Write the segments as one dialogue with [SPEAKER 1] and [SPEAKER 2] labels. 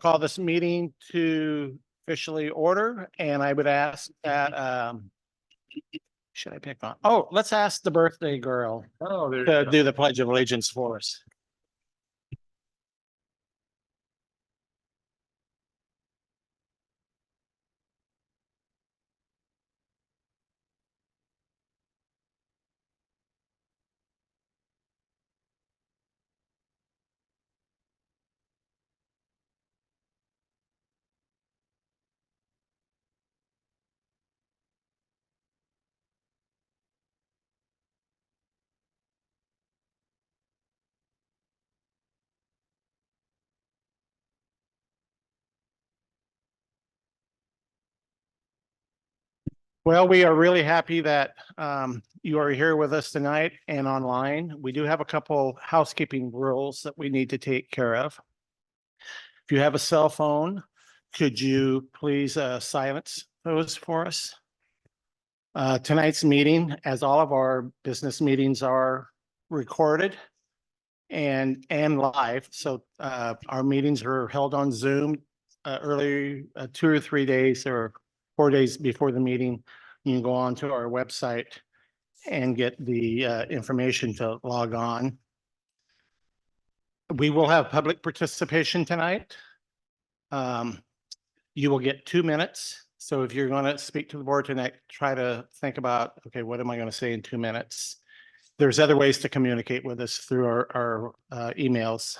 [SPEAKER 1] Call this meeting to officially order, and I would ask that, should I pick on? Oh, let's ask the birthday girl to do the Pledge of Allegiance for us. Well, we are really happy that you are here with us tonight and online. We do have a couple housekeeping rules that we need to take care of. If you have a cell phone, could you please silence those for us? Tonight's meeting, as all of our business meetings are recorded and live. So our meetings are held on Zoom early 2 or 3 days or 4 days before the meeting. You can go on to our website and get the information to log on. We will have public participation tonight. You will get 2 minutes. So if you're going to speak to the board tonight, try to think about, okay, what am I going to say in 2 minutes? There's other ways to communicate with us through our emails.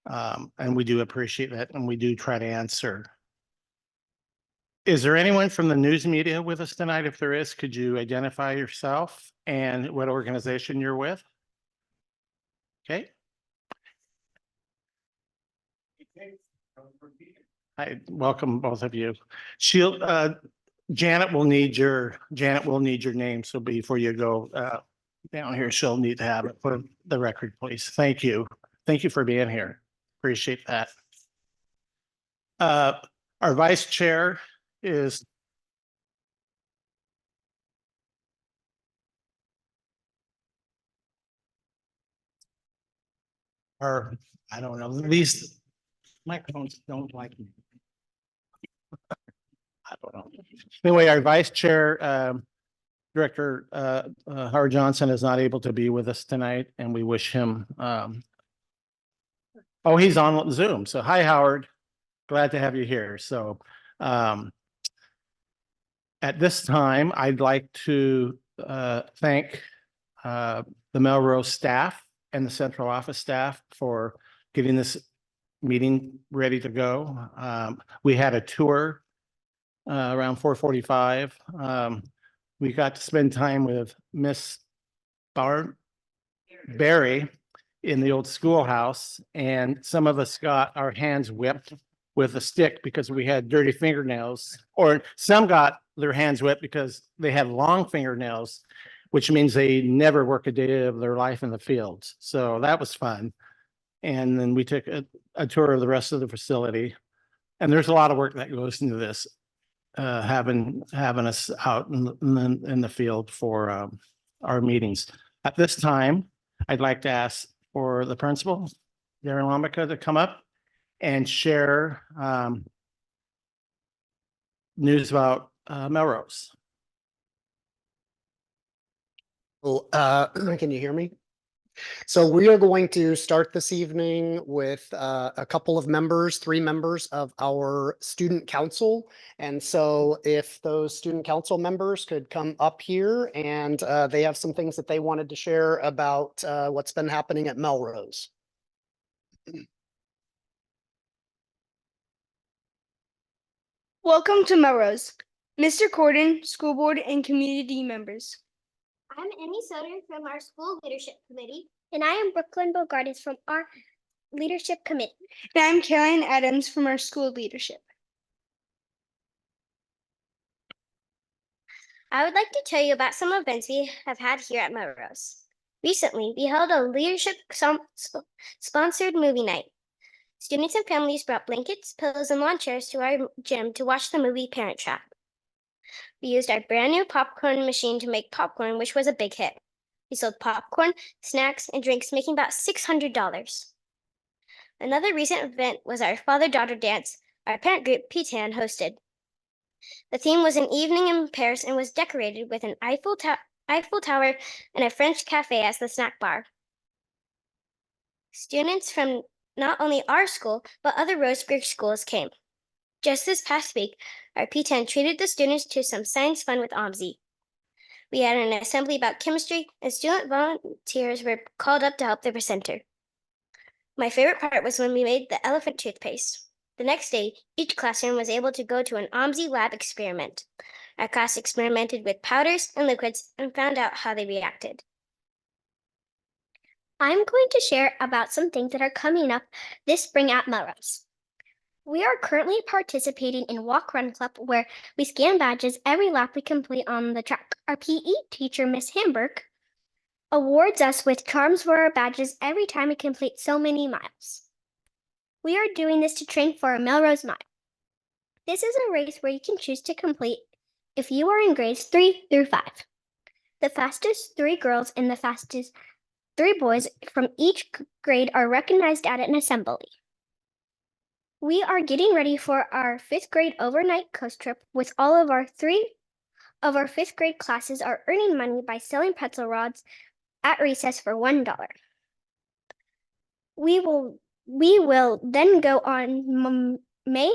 [SPEAKER 1] And we do appreciate that, and we do try to answer. Is there anyone from the news media with us tonight? If there is, could you identify yourself and what organization you're with? Okay. I welcome both of you. Janet will need your name. So before you go down here, she'll need to have it for the record, please. Thank you. Thank you for being here. Appreciate that. Our vice chair is I don't know, these microphones don't like me. I don't know. Anyway, our vice chair, Director Howard Johnson is not able to be with us tonight, and we wish him. Oh, he's on Zoom. So hi, Howard. Glad to have you here. So at this time, I'd like to thank the Melrose staff and the central office staff for getting this meeting ready to go. We had a tour around 4:45. We got to spend time with Miss Barry in the old schoolhouse, and some of us got our hands whipped with a stick because we had dirty fingernails, or some got their hands whipped because they had long fingernails, which means they never work a day of their life in the fields. So that was fun. And then we took a tour of the rest of the facility, and there's a lot of work that goes into this, having us out in the field for our meetings. At this time, I'd like to ask for the principal, Darren Lombica, to come up and share news about Melrose.
[SPEAKER 2] Well, can you hear me? So we are going to start this evening with a couple of members, 3 members of our student council. And so if those student council members could come up here, and they have some things that they wanted to share about what's been happening at Melrose.
[SPEAKER 3] Welcome to Melrose, Mr. Corden, school board and community members.
[SPEAKER 4] I'm Emmy Soder from our school leadership committee. And I am Brooklyn Bogartis from our leadership committee.
[SPEAKER 3] And I'm Caroline Adams from our school leadership.
[SPEAKER 4] I would like to tell you about some events we have had here at Melrose. Recently, we held a leadership sponsored movie night. Students and families brought blankets, pillows, and lawn chairs to our gym to watch the movie Parent Trap. We used our brand new popcorn machine to make popcorn, which was a big hit. We sold popcorn, snacks, and drinks, making about $600. Another recent event was our father-daughter dance our parent group PTAN hosted. The theme was an evening in Paris and was decorated with an Eiffel Tower and a French cafe as the snack bar. Students from not only our school, but other Roseburg schools came. Just this past week, our P10 treated the students to some science fun with OMSI. We had an assembly about chemistry, and student volunteers were called up to help the presenter. My favorite part was when we made the elephant toothpaste. The next day, each classroom was able to go to an OMSI lab experiment. Our class experimented with powders and liquids and found out how they reacted. I'm going to share about some things that are coming up this spring at Melrose. We are currently participating in Walk Run Club, where we scan badges every lap we complete on the track. Our PE teacher, Miss Hamburg, awards us with charms for our badges every time we complete so many miles. We are doing this to train for a Melrose Mile. This is a race where you can choose to complete if you are in grades 3 through 5. The fastest 3 girls and the fastest 3 boys from each grade are recognized at an assembly. We are getting ready for our 5th grade overnight coast trip with all of our 3 of our 5th grade classes are earning money by selling pretzel rods at recess for $1. We will then go on May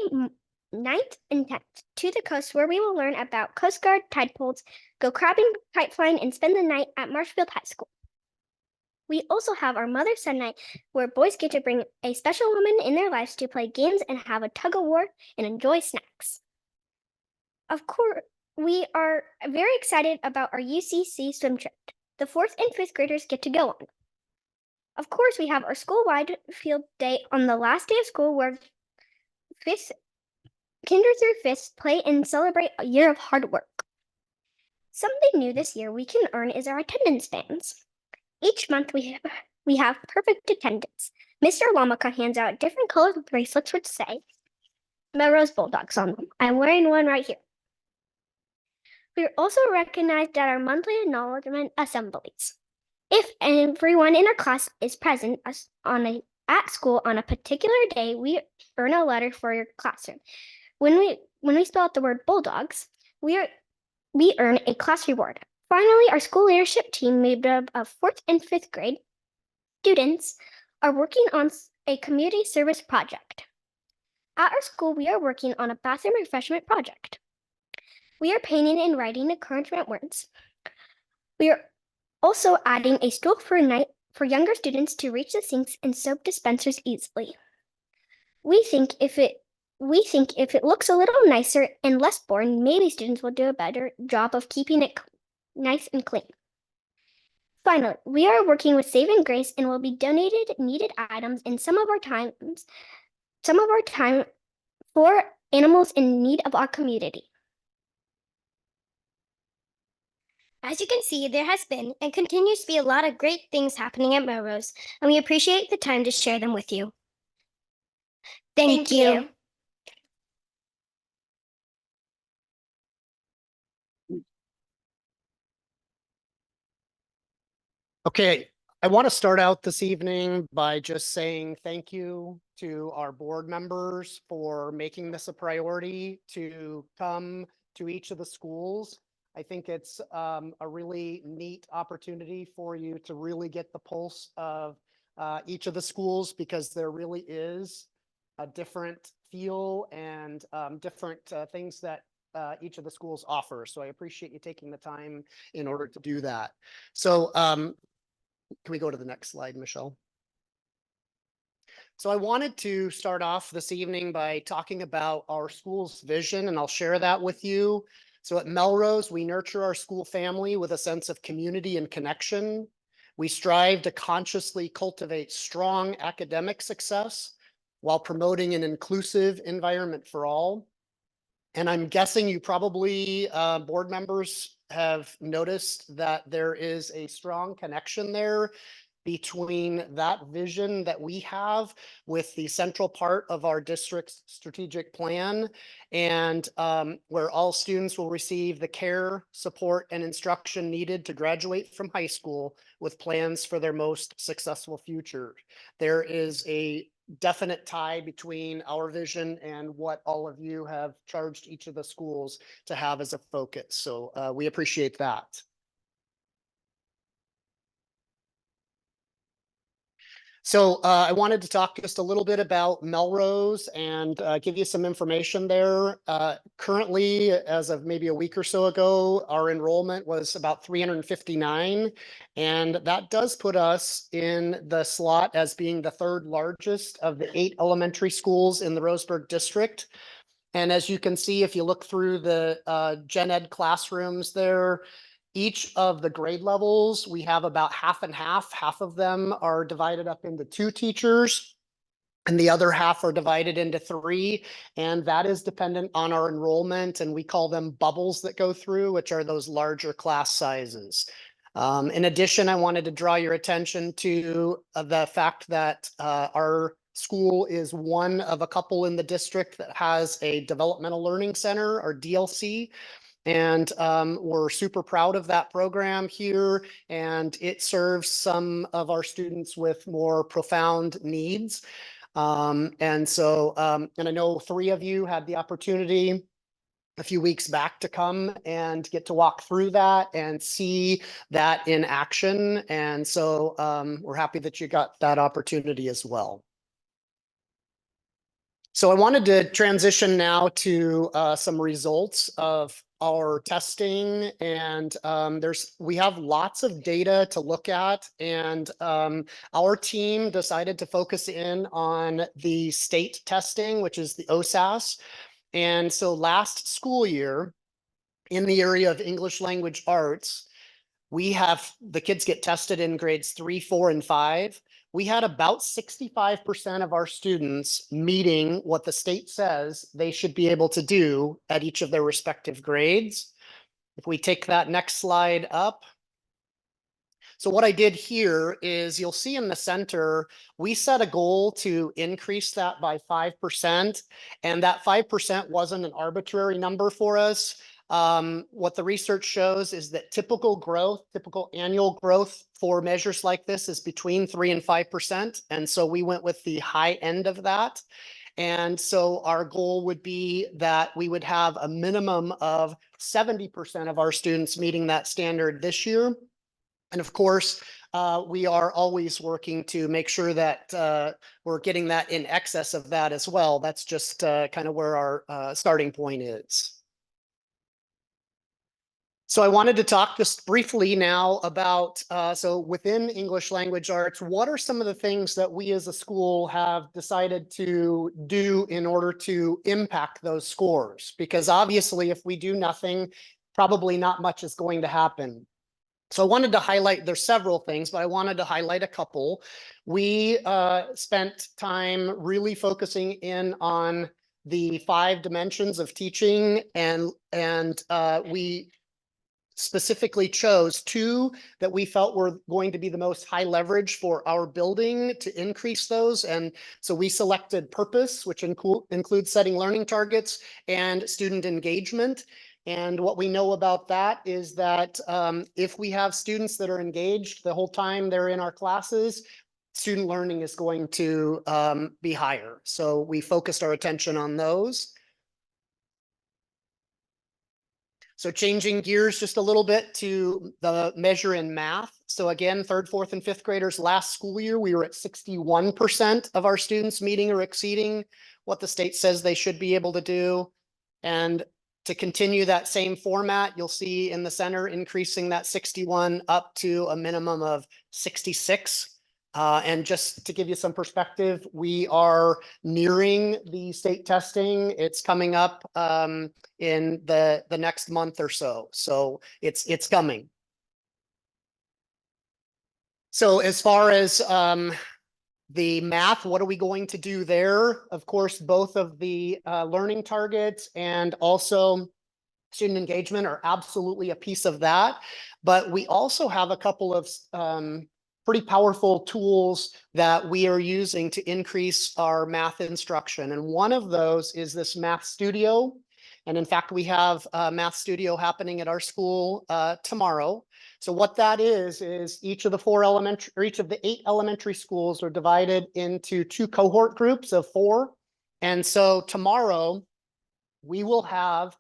[SPEAKER 4] 9th and 10th to the coast, where we will learn about Coast Guard, tide pools, go crabbing, kite flying, and spend the night at Marshfield High School. We also have our Mother-Son Night, where boys get to bring a special woman in their lives to play games and have a tug-of-war and enjoy snacks. Of course, we are very excited about our UCC swim trip the 4th and 5th graders get to go on. Of course, we have our school-wide field day on the last day of school, where kinder through 5th play and celebrate a year of hard work. Something new this year we can earn is our attendance bands. Each month we have perfect attendance. Mr. Lamaka hands out different colored bracelets which say Melrose Bulldogs on them. I'm wearing one right here. We are also recognized at our monthly acknowledgement assemblies. If everyone in our class is present at school on a particular day, we earn a letter for your classroom. When we spell out the word Bulldogs, we earn a class reward. Finally, our school leadership team, made up of 4th and 5th grade students, are working on a community service project. At our school, we are working on a bathroom refreshment project. We are painting and writing encouragement words. We are also adding a stool for night for younger students to reach the sinks and soap dispensers easily. We think if it looks a little nicer and less boring, maybe students will do a better job of keeping it nice and clean. Finally, we are working with Save and Grace and will be donated needed items in some of our time for animals in need of our community. As you can see, there has been and continues to be a lot of great things happening at Melrose, and we appreciate the time to share them with you. Thank you.
[SPEAKER 2] Okay, I want to start out this evening by just saying thank you to our board members for making this a priority to come to each of the schools. I think it's a really neat opportunity for you to really get the pulse of each of the schools, because there really is a different feel and different things that each of the schools offer. So I appreciate you taking the time in order to do that. So can we go to the next slide, Michelle? So I wanted to start off this evening by talking about our school's vision, and I'll share that with you. So at Melrose, we nurture our school family with a sense of community and connection. We strive to consciously cultivate strong academic success while promoting an inclusive environment for all. And I'm guessing you probably, board members, have noticed that there is a strong connection there between that vision that we have with the central part of our district's strategic plan, and where all students will receive the care, support, and instruction needed to graduate from high school with plans for their most successful future. There is a definite tie between our vision and what all of you have charged each of the schools to have as a focus. So we appreciate that. So I wanted to talk just a little bit about Melrose and give you some information there. Currently, as of maybe a week or so ago, our enrollment was about 359. And that does put us in the slot as being the third largest of the 8 elementary schools in the Roseburg district. And as you can see, if you look through the gen ed classrooms there, each of the grade levels, we have about half and half. Half of them are divided up into 2 teachers, and the other half are divided into 3. And that is dependent on our enrollment. And we call them bubbles that go through, which are those larger class sizes. In addition, I wanted to draw your attention to the fact that our school is one of a couple in the district that has a developmental learning center, or DLC. And we're super proud of that program here, and it serves some of our students with more profound needs. And I know 3 of you had the opportunity a few weeks back to come and get to walk through that and see that in action. And so we're happy that you got that opportunity as well. So I wanted to transition now to some results of our testing, and we have lots of data to look at, and our team decided to focus in on the state testing, which is the OSAS. And so last school year, in the area of English language arts, we have the kids get tested in grades 3, 4, and 5. We had about 65% of our students meeting what the state says they should be able to do at each of their respective grades. If we take that next slide up. So what I did here is, you'll see in the center, we set a goal to increase that by 5%. And that 5% wasn't an arbitrary number for us. What the research shows is that typical annual growth for measures like this is between 3 and 5%. And so we went with the high end of that. And so our goal would be that we would have a minimum of 70% of our students meeting that standard this year. And of course, we are always working to make sure that we're getting that in excess of that as well. That's just kind of where our starting point is. So I wanted to talk just briefly now about, so within English language arts, what are some of the things that we as a school have decided to do in order to impact those scores? Because obviously, if we do nothing, probably not much is going to happen. So I wanted to highlight, there's several things, but I wanted to highlight a couple. We spent time really focusing in on the 5 dimensions of teaching, and we specifically chose 2 that we felt were going to be the most high leverage for our building to increase those. And so we selected purpose, which includes setting learning targets, and student engagement. And what we know about that is that if we have students that are engaged the whole time they're in our classes, student learning is going to be higher. So we focused our attention on those. So changing gears just a little bit to the measure in math. So again, 3rd, 4th, and 5th graders last school year, we were at 61% of our students meeting or exceeding what the state says they should be able to do. And to continue that same format, you'll see in the center increasing that 61 up to a minimum of 66. And just to give you some perspective, we are nearing the state testing. It's coming up in the next month or so. So it's coming. So as far as the math, what are we going to do there? Of course, both of the learning targets and also student engagement are absolutely a piece of that. But we also have a couple of pretty powerful tools that we are using to increase our math instruction. And one of those is this Math Studio. And in fact, we have a math studio happening at our school tomorrow. So what that is each of the 8 elementary schools are divided into 2 cohort groups of 4. And so tomorrow we will have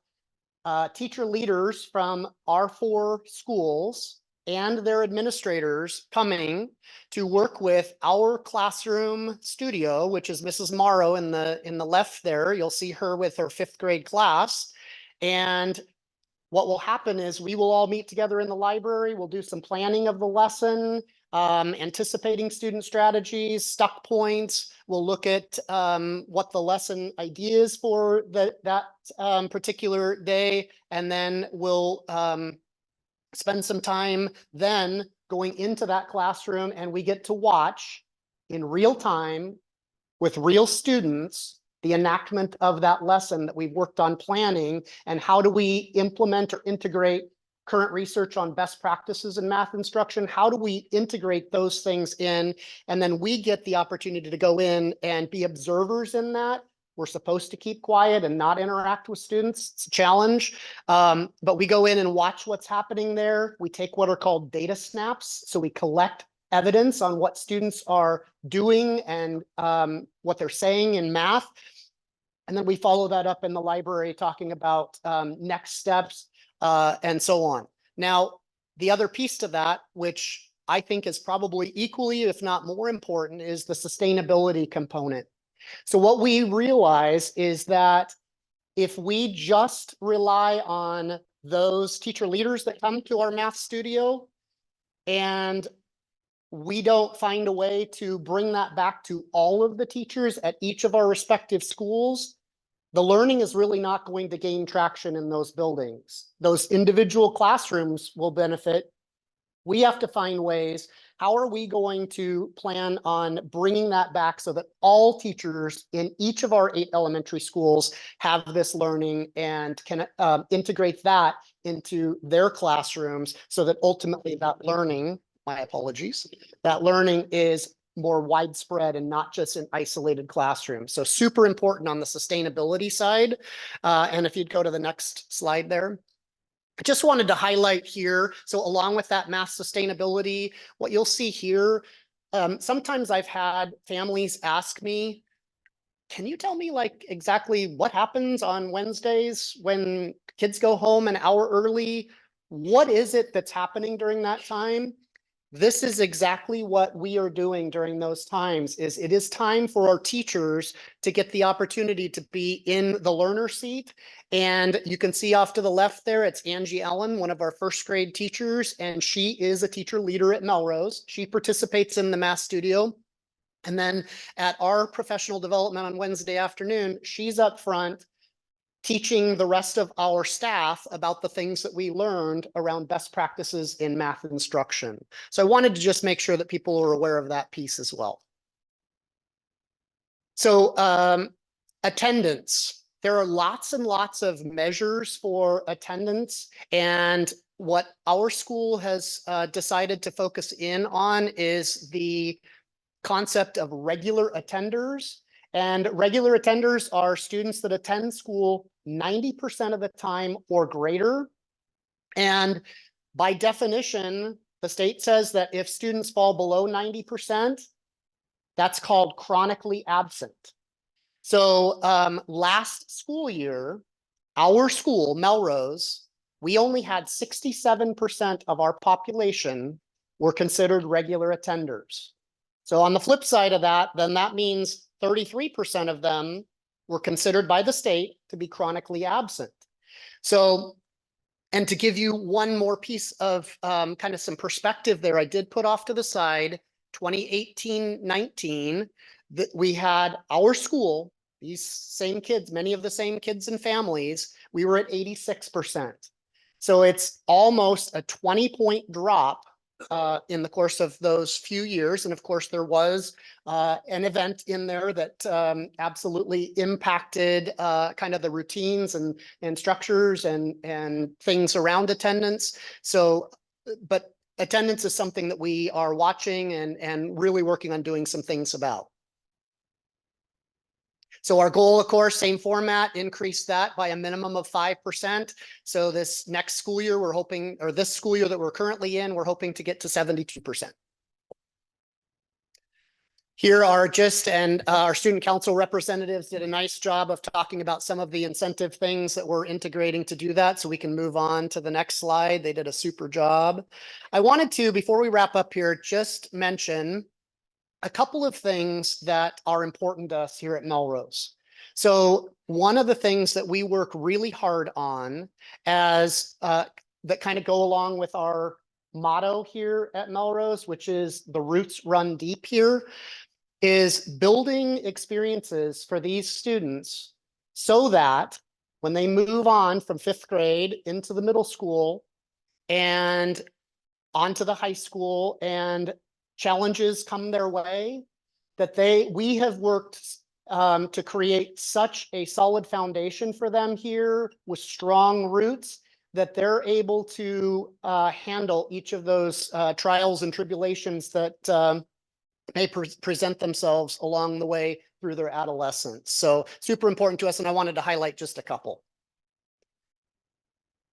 [SPEAKER 2] teacher leaders from our 4 schools and their administrators coming to work with our classroom studio, which is Mrs. Morrow in the left there. You'll see her with her 5th grade class. And what will happen is we will all meet together in the library. We'll do some planning of the lesson, anticipating student strategies, stuck points. We'll look at what the lesson idea is for that particular day. And then we'll spend some time then going into that classroom, and we get to watch in real time with real students the enactment of that lesson that we've worked on planning, and how do we implement or integrate current research on best practices in math instruction? How do we integrate those things in? And then we get the opportunity to go in and be observers in that. We're supposed to keep quiet and not interact with students. It's a challenge. But we go in and watch what's happening there. We take what are called data snaps. So we collect evidence on what students are doing and what they're saying in math. And then we follow that up in the library talking about next steps and so on. Now, the other piece to that, which I think is probably equally, if not more important, is the sustainability component. So what we realize is that if we just rely on those teacher leaders that come to our math studio, and we don't find a way to bring that back to all of the teachers at each of our respective schools, the learning is really not going to gain traction in those buildings. Those individual classrooms will benefit. We have to find ways. How are we going to plan on bringing that back so that all teachers in each of our 8 elementary schools have this learning and can integrate that into their classrooms, so that ultimately that learning, my apologies, that learning is more widespread and not just in isolated classrooms. So super important on the sustainability side. And if you'd go to the next slide there. I just wanted to highlight here, so along with that math sustainability, what you'll see here, sometimes I've had families ask me, can you tell me like exactly what happens on Wednesdays when kids go home an hour early? What is it that's happening during that time? This is exactly what we are doing during those times. It is time for our teachers to get the opportunity to be in the learner seat. And you can see off to the left there, it's Angie Ellen, one of our 1st grade teachers, and she is a teacher leader at Melrose. She participates in the math studio. And then at our professional development on Wednesday afternoon, she's up front teaching the rest of our staff about the things that we learned around best practices in math instruction. So I wanted to just make sure that people are aware of that piece as well. So attendance. There are lots and lots of measures for attendance, and what our school has decided to focus in on is the concept of regular attenders. And regular attenders are students that attend school 90% of the time or greater. And by definition, the state says that if students fall below 90%, that's called chronically absent. So last school year, our school, Melrose, we only had 67% of our population were considered regular attenders. So on the flip side of that, then that means 33% of them were considered by the state to be chronically absent. So, and to give you one more piece of kind of some perspective there, I did put off to the side 2018-19 that we had our school, these same kids, many of the same kids and families, we were at 86%. So it's almost a 20-point drop in the course of those few years. And of course, there was an event in there that absolutely impacted kind of the routines and structures and things around attendance. So, but attendance is something that we are watching and really working on doing some things about. So our goal, of course, same format, increase that by a minimum of 5%. So this next school year, we're hoping, or this school year that we're currently in, we're hoping to get to 72%. Here are just, and our student council representatives did a nice job of talking about some of the incentive things that we're integrating to do that. So we can move on to the next slide. They did a super job. I wanted to, before we wrap up here, just mention a couple of things that are important to us here at Melrose. So one of the things that we work really hard on as that kind of go along with our motto here at Melrose, which is the roots run deep here, is building experiences for these students so that when they move on from 5th grade into the middle school and onto the high school and challenges come their way, that we have worked to create such a solid foundation for them here with strong roots that they're able to handle each of those trials and tribulations that may present themselves along the way through their adolescence. So super important to us, and I wanted to highlight just a couple.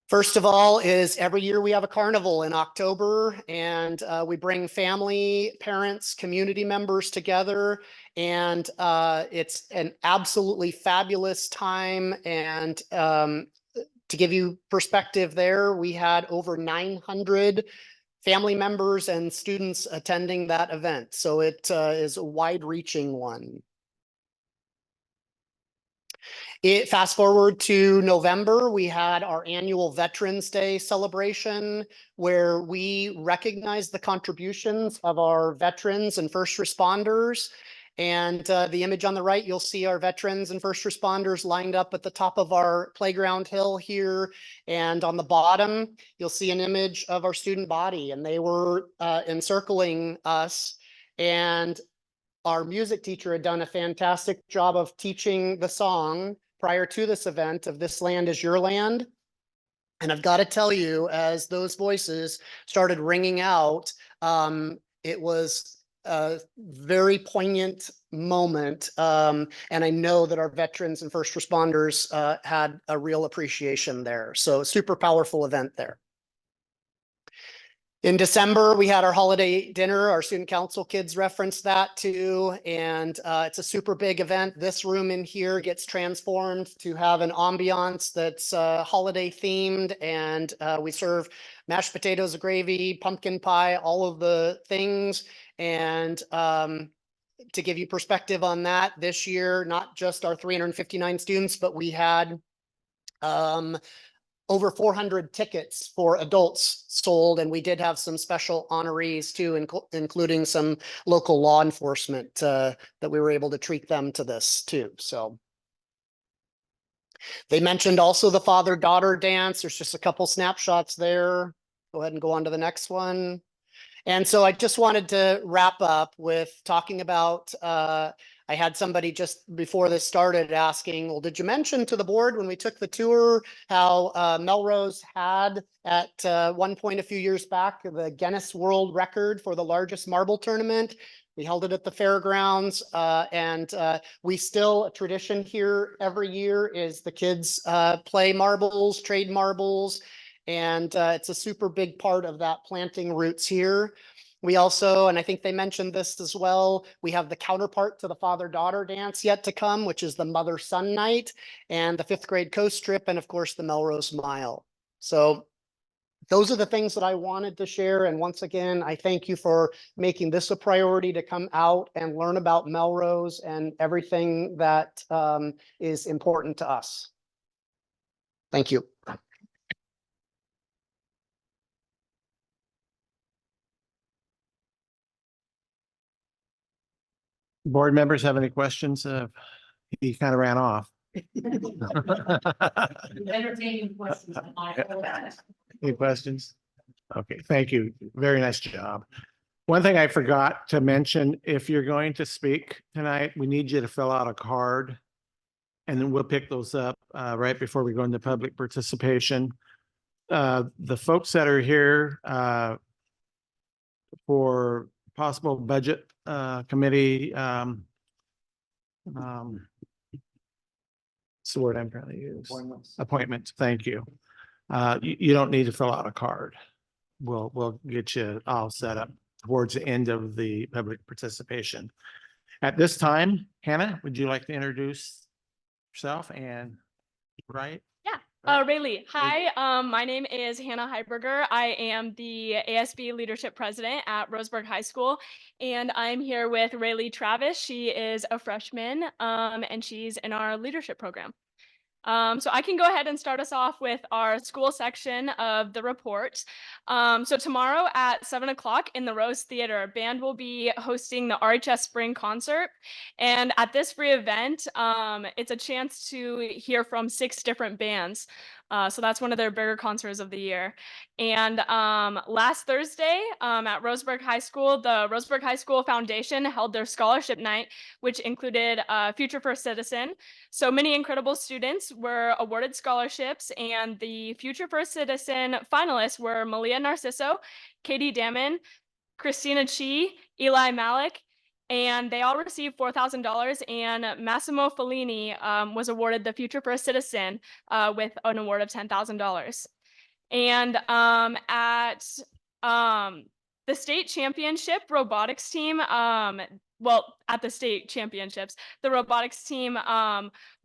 [SPEAKER 2] First of all is every year we have a carnival in October, and we bring family, parents, community members together, and it's an absolutely fabulous time. And to give you perspective there, we had over 900 family members and students attending that event. So it is a wide-reaching one. Fast forward to November, we had our annual Veterans Day celebration where we recognize the contributions of our veterans and first responders. And the image on the right, you'll see our veterans and first responders lined up at the top of our playground hill here. And on the bottom, you'll see an image of our student body, and they were encircling us. And our music teacher had done a fantastic job of teaching the song prior to this event of "This Land Is Your Land." And I've got to tell you, as those voices started ringing out, it was a very poignant moment. And I know that our veterans and first responders had a real appreciation there. So super powerful event there. In December, we had our holiday dinner. Our student council kids referenced that too. And it's a super big event. This room in here gets transformed to have an ambiance that's holiday themed. And we serve mashed potatoes, gravy, pumpkin pie, all of the things. And to give you perspective on that, this year, not just our 359 students, but we had over 400 tickets for adults sold, and we did have some special honorees too, including some local law enforcement that we were able to treat them to this too. So they mentioned also the father-daughter dance. There's just a couple snapshots there. Go ahead and go on to the next one. And so I just wanted to wrap up with talking about, I had somebody just before this started asking, well, did you mention to the board when we took the tour how Melrose had at one point a few years back the Guinness World Record for the largest marble tournament? We held it at the fairgrounds, and we still, a tradition here every year is the kids play marbles, trade marbles, and it's a super big part of that planting roots here. We also, and I think they mentioned this as well, we have the counterpart to the father-daughter dance yet to come, which is the mother-son night, and the 5th grade coast trip, and of course the Melrose Mile. So those are the things that I wanted to share. And once again, I thank you for making this a priority to come out and learn about Melrose and everything that is important to us. Thank you.
[SPEAKER 1] Board members have any questions? He kind of ran off.
[SPEAKER 5] Entertaining questions.
[SPEAKER 1] Any questions? Okay, thank you. Very nice job. One thing I forgot to mention, if you're going to speak tonight, we need you to fill out a card. And then we'll pick those up right before we go into public participation. The folks that are here for possible budget committee It's the word I'm trying to use. Appointments, thank you. You don't need to fill out a card. We'll get you all set up towards the end of the public participation. At this time, Hannah, would you like to introduce yourself and, right?
[SPEAKER 6] Rayleigh, hi, my name is Hannah Heiberger. I am the ASB Leadership President at Roseburg High School, and I'm here with Rayleigh Travis. She is a freshman, and she's in our leadership program. So I can go ahead and start us off with our school section of the report. So tomorrow at 7 o'clock in the Rose Theater, band will be hosting the RHS Spring Concert. And at this free event, it's a chance to hear from 6 different bands. So that's one of their bigger concerts of the year. And last Thursday at Roseburg High School, the Roseburg High School Foundation held their scholarship night, which included Future First Citizen. So many incredible students were awarded scholarships, and the Future First Citizen finalists were Malia Narciso, Katie Damon, Christina Chi, Eli Malik, and they all received $4,000, and Massimo Fellini was awarded the Future First Citizen with an award of $10,000. And at the state championship robotics team, at the state championships, the robotics team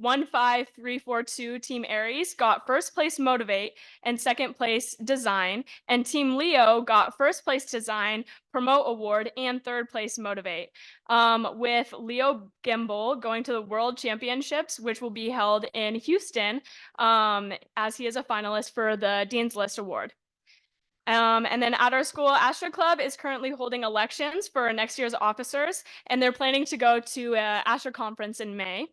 [SPEAKER 6] 15342 Team Aries got first place Motivate and second place Design, and Team Leo got first place Design, Promote Award, and third place Motivate. With Leo Gimbel going to the World Championships, which will be held in Houston, as he is a finalist for the Dean's List Award. And then at our school, Astra Club is currently holding elections for next year's officers, and they're planning to go to an Astra conference in May.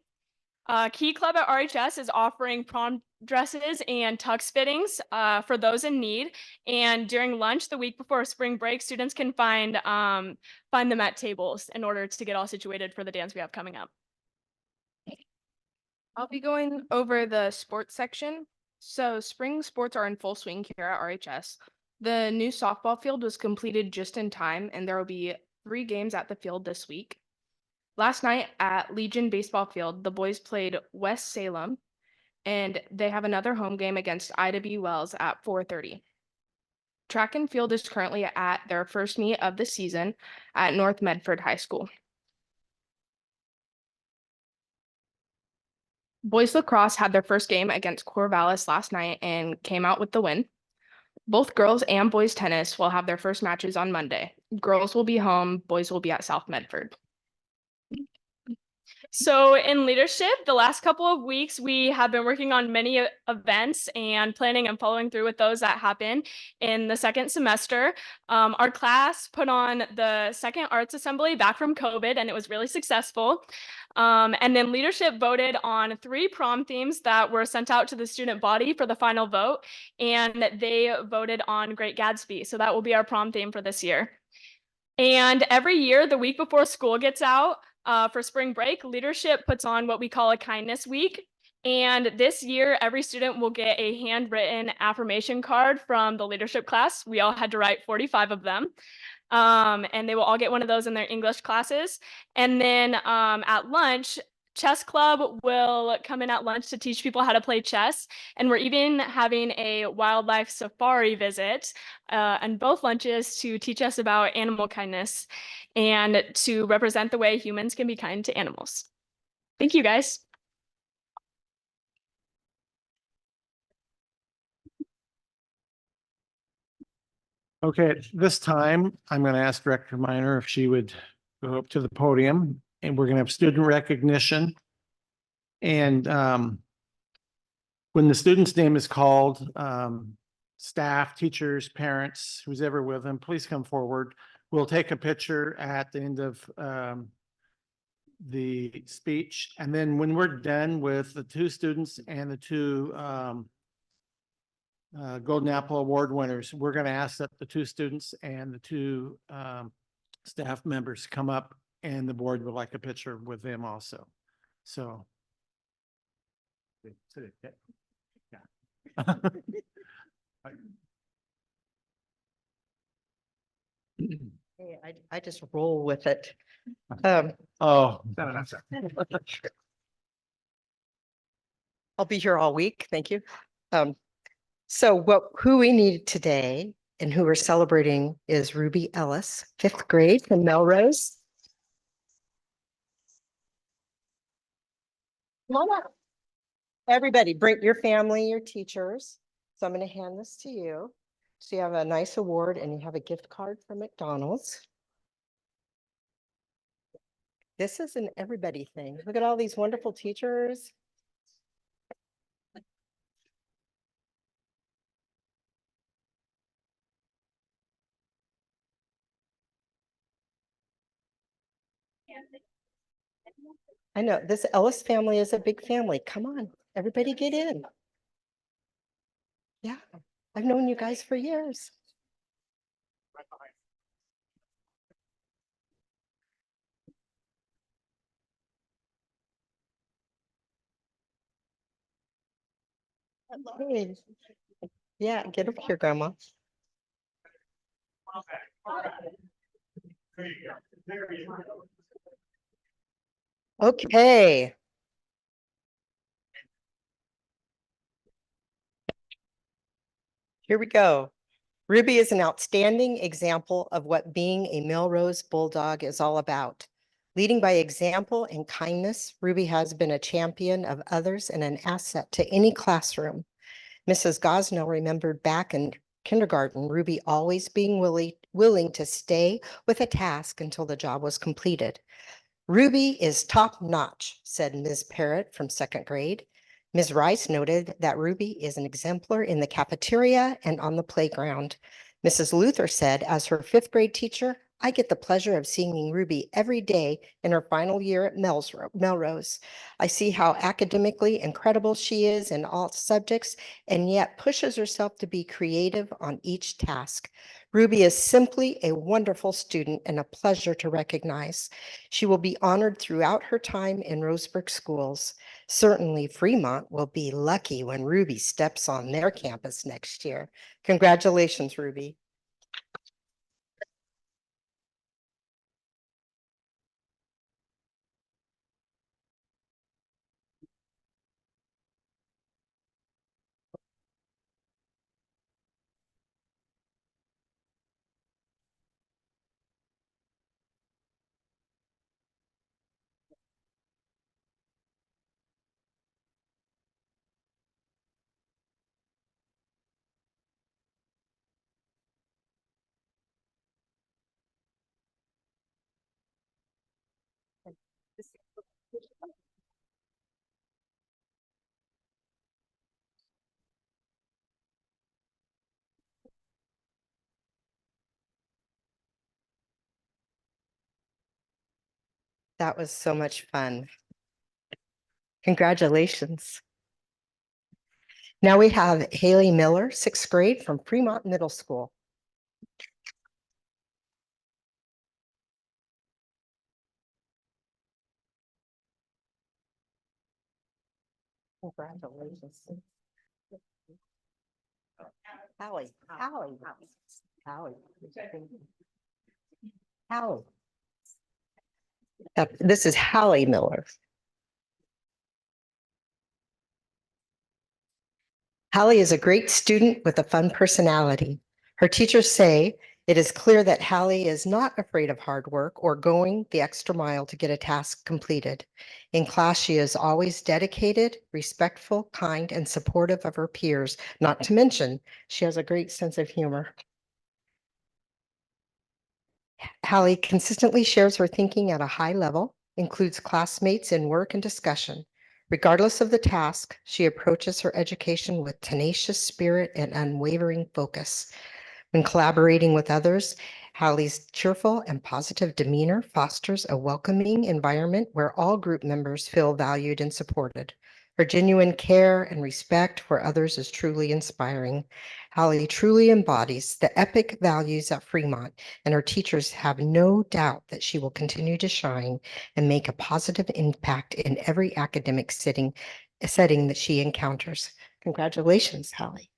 [SPEAKER 6] Key Club at RHS is offering prom dresses and tux fittings for those in need. And during lunch the week before spring break, students can find them at tables in order to get all situated for the dance we have coming up.
[SPEAKER 7] I'll be going over the sports section. So spring sports are in full swing here at RHS. The new softball field was completed just in time, and there will be 3 games at the field this week. Last night at Legion Baseball Field, the boys played West Salem, and they have another home game against Ida B. Wells at 4:30. Track and field is currently at their first meet of the season at North Medford High School. Boys lacrosse had their first game against Corvallis last night and came out with the win. Both girls and boys tennis will have their first matches on Monday. Girls will be home, boys will be at South Medford.
[SPEAKER 6] So in leadership, the last couple of weeks, we have been working on many events and planning and following through with those that happen in the second semester. Our class put on the second arts assembly back from COVID, and it was really successful. And then leadership voted on 3 prom themes that were sent out to the student body for the final vote, and they voted on Great Gatsby. So that will be our prom theme for this year. And every year, the week before school gets out, for spring break, leadership puts on what we call a kindness week. And this year, every student will get a handwritten affirmation card from the leadership class. We all had to write 45 of them. And they will all get one of those in their English classes. And then at lunch, chess club will come in at lunch to teach people how to play chess. And we're even having a wildlife safari visit and both lunches to teach us about animal kindness and to represent the way humans can be kind to animals. Thank you, guys.
[SPEAKER 1] Okay, at this time, I'm going to ask Director Minor if she would go up to the podium, and we're going to have student recognition. And when the student's name is called, staff, teachers, parents, who's ever with them, please come forward. We'll take a picture at the end of the speech. And then when we're done with the 2 students and the 2 Golden Apple Award winners, we're going to ask that the 2 students and the 2 staff members come up, and the board would like a picture with them also. So. Yeah.
[SPEAKER 8] I just roll with it.
[SPEAKER 1] Oh.
[SPEAKER 8] I'll be here all week. Thank you. Um, who we need today and who we're celebrating is Ruby Ellis, 5th grade from Melrose. Come on up. Everybody, bring your family, your teachers. So I'm going to hand this to you. So you have a nice award and you have a gift card from McDonald's. This is an everybody thing. Look at all these wonderful teachers. I know this Ellis family is a big family. Come on, everybody get in. Yeah, I've known you guys for years. Hey. Yeah, get over here, Grandma. Okay. Here we go. Ruby is an outstanding example of what being a Melrose Bulldog is all about. Leading by example and kindness, Ruby has been a champion of others and an asset to any classroom. Mrs. Gosnell remembered back in kindergarten, Ruby always being willing to stay with a task until the job was completed. Ruby is top notch, said Ms. Parrott from 2nd grade. Ms. Rice noted that Ruby is an exemplar in the cafeteria and on the playground. Mrs. Luther said, as her 5th grade teacher, I get the pleasure of seeing Ruby every day in her final year at Melrose. I see how academically incredible she is in all subjects and yet pushes herself to be creative on each task. Ruby is simply a wonderful student and a pleasure to recognize. She will be honored throughout her time in Roseburg schools. Certainly Fremont will be lucky when Ruby steps on their campus next year. Congratulations, Ruby. That was so much fun. Congratulations. Now we have Haley Miller, 6th grade from Fremont Middle School. Congratulations. Hallie. This is Hallie Miller. Hallie is a great student with a fun personality. Her teachers say it is clear that Hallie is not afraid of hard work or going the extra mile to get a task completed. In class, she is always dedicated, respectful, kind, and supportive of her peers, not to mention she has a great sense of humor. Hallie consistently shares her thinking at a high level, includes classmates in work and discussion. Regardless of the task, she approaches her education with tenacious spirit and unwavering focus. When collaborating with others, Hallie's cheerful and positive demeanor fosters a welcoming environment where all group members feel valued and supported. Her genuine care and respect for others is truly inspiring. Hallie truly embodies the epic values at Fremont, and her teachers have no doubt that she will continue to shine and make a positive impact in every academic setting that she encounters. Congratulations, Hallie.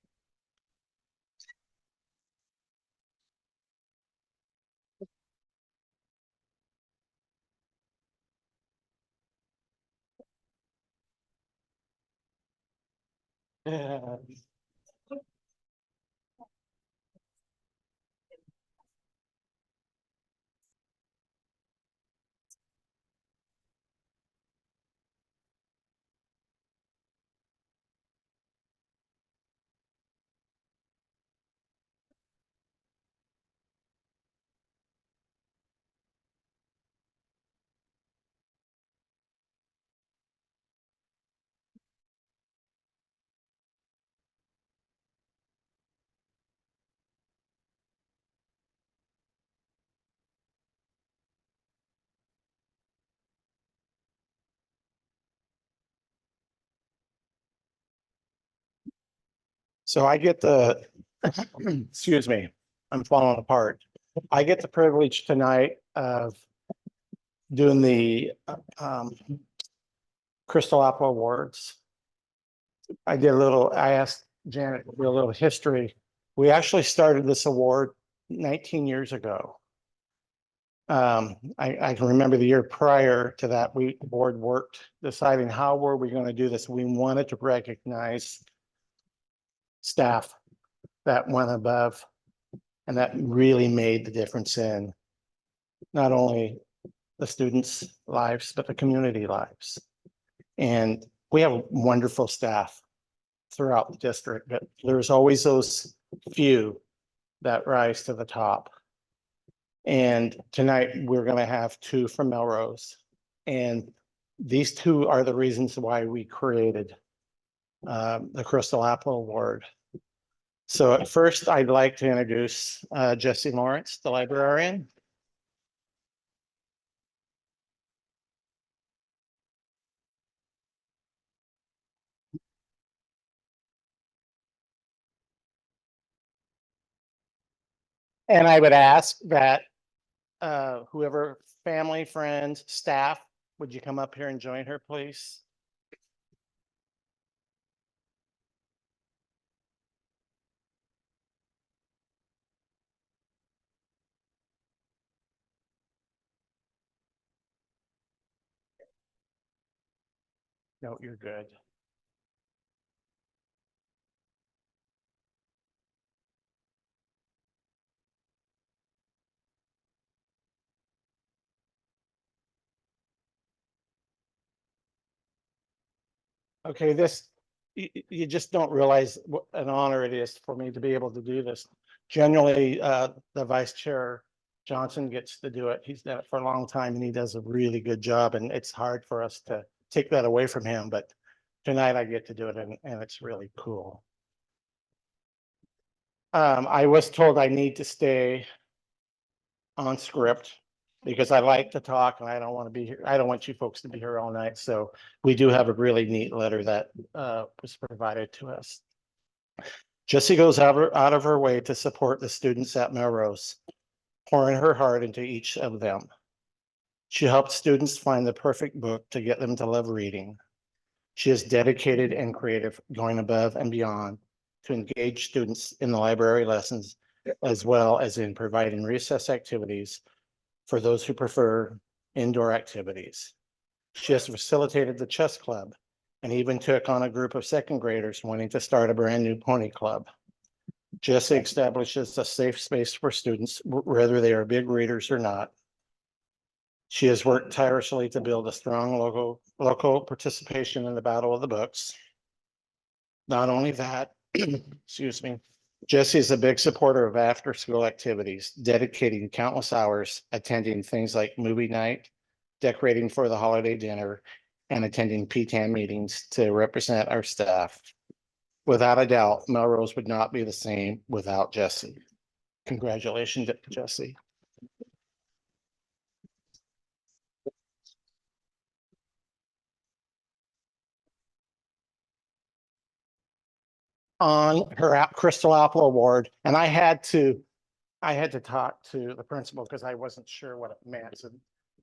[SPEAKER 1] So I get the, excuse me, I'm falling apart. I get the privilege tonight of doing the Crystal Apple Awards. I asked Janet to do a little history. We actually started this award 19 years ago. I can remember the year prior to that, the board worked deciding how were we going to do this. We wanted to recognize staff that went above and that really made the difference in not only the students' lives, but the community lives. And we have wonderful staff throughout the district, but there's always those few that rise to the top. And tonight we're going to have two from Melrose. And these two are the reasons why we created the Crystal Apple Award. So at first, I'd like to introduce Jesse Lawrence, the librarian. And I would ask that whoever, family, friends, staff, would you come up here and join her, please? No, you're good. Okay, you just don't realize what an honor it is for me to be able to do this. Generally, the Vice Chair Johnson gets to do it. He's done it for a long time and he does a really good job, and it's hard for us to take that away from him, but tonight I get to do it and it's really cool. I was told I need to stay on script because I like to talk and I don't want to be here. I don't want you folks to be here all night. So we do have a really neat letter that was provided to us. Jessie goes out of her way to support the students at Melrose, pouring her heart into each of them. She helped students find the perfect book to get them to love reading. She is dedicated and creative, going above and beyond to engage students in the library lessons, as well as in providing recess activities for those who prefer indoor activities. She has facilitated the chess club and even took on a group of second graders wanting to start a brand new pony club. Jessie establishes a safe space for students, whether they are big readers or not. She has worked tirelessly to build a strong local participation in the Battle of the Books. Not only that, excuse me, Jessie is a big supporter of after-school activities, dedicating countless hours attending things like movie night, decorating for the holiday dinner, and attending PTAM meetings to represent our staff. Without a doubt, Melrose would not be the same without Jessie. Congratulations, Jessie. On her Crystal Apple Award, and I had to talk to the principal because I wasn't sure what it meant. So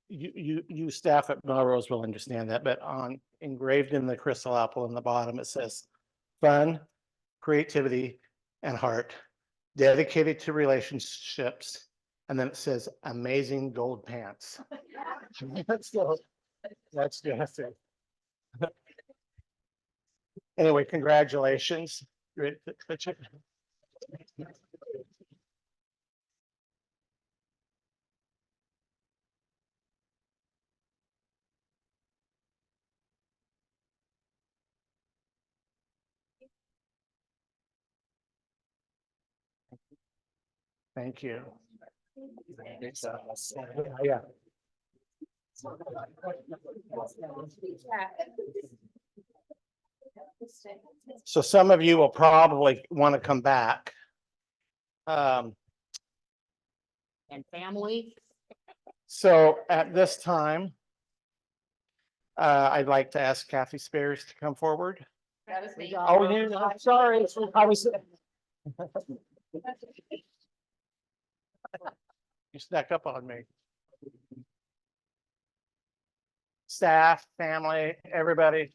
[SPEAKER 1] you staff at Melrose will understand that, but engraved in the Crystal Apple in the bottom, it says fun, creativity, and heart, dedicated to relationships. And then it says amazing gold pants. So that's Jessie. Anyway, congratulations. Great. Thank you. Yeah. So some of you will probably want to come back.
[SPEAKER 5] And family.
[SPEAKER 1] So at this time, I'd like to ask Kathy Spears to come forward.
[SPEAKER 5] That is me.
[SPEAKER 1] Oh, I'm sorry. I was. You snuck up on me. Staff, family, everybody.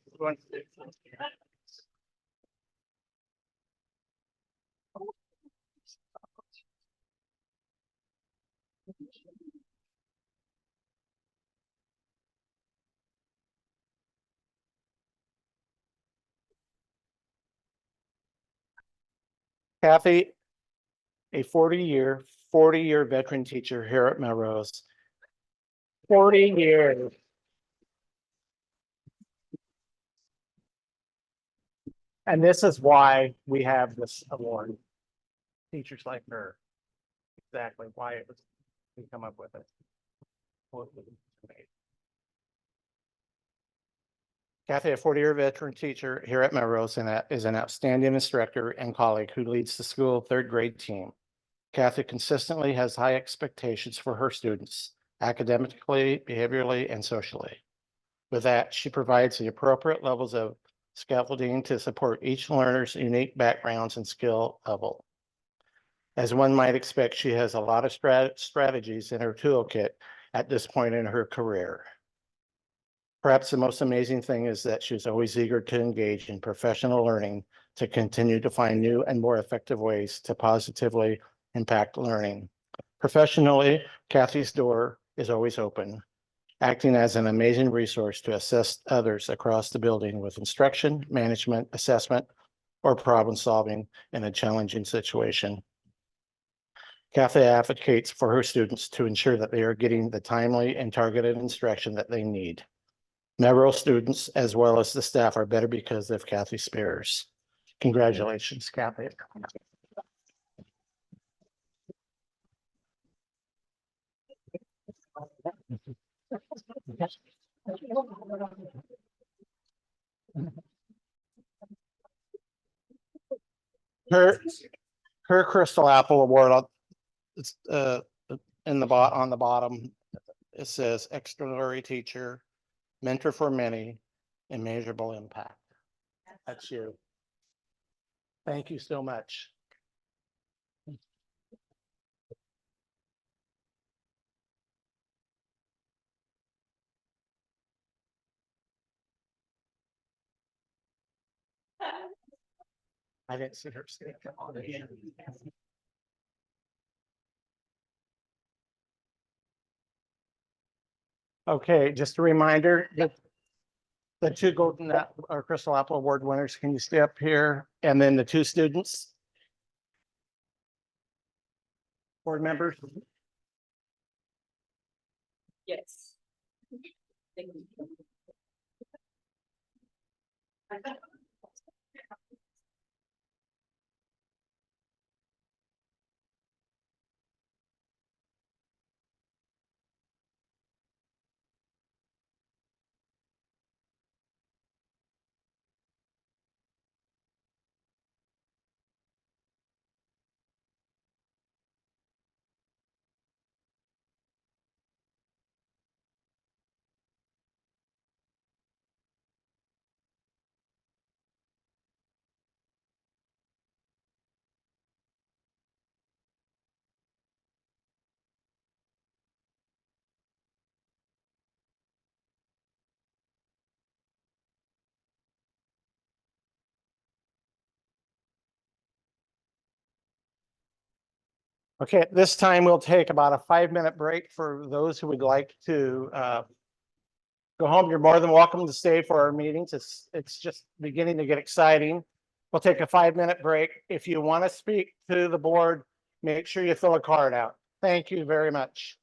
[SPEAKER 1] Kathy, a 40-year veteran teacher here at Melrose. 40 years. And this is why we have this award. Teachers like her. Exactly why it was, we come up with it. Kathy, a 40-year veteran teacher here at Melrose and is an outstanding instructor and colleague who leads the school third grade team. Kathy consistently has high expectations for her students, academically, behaviorally, and socially. With that, she provides the appropriate levels of scaffolding to support each learner's unique backgrounds and skill level. As one might expect, she has a lot of strategies in her toolkit at this point in her career. Perhaps the most amazing thing is that she's always eager to engage in professional learning to continue to find new and more effective ways to positively impact learning. Professionally, Kathy's door is always open, acting as an amazing resource to assist others across the building with instruction, management, assessment, or problem solving in a challenging situation. Kathy advocates for her students to ensure that they are getting the timely and targeted instruction that they need. Melrose students, as well as the staff, are better because of Kathy Spears. Congratulations, Kathy. Her Crystal Apple Award, it's in the on the bottom, it says extraordinary teacher, mentor for many, immeasurable impact. That's you. Thank you so much. I didn't see her stick on it. Okay, just a reminder that the two Golden or Crystal Apple Award winners, can you stay up here? And then the two students. Board members.
[SPEAKER 5] Yes. Thank you.
[SPEAKER 1] Okay, at this time we'll take about a 5-minute break for those who would like to go home. You're more than welcome to stay for our meetings. It's just beginning to get exciting. We'll take a 5-minute break. If you want to speak to the board, make sure you fill a card out. Thank you very much.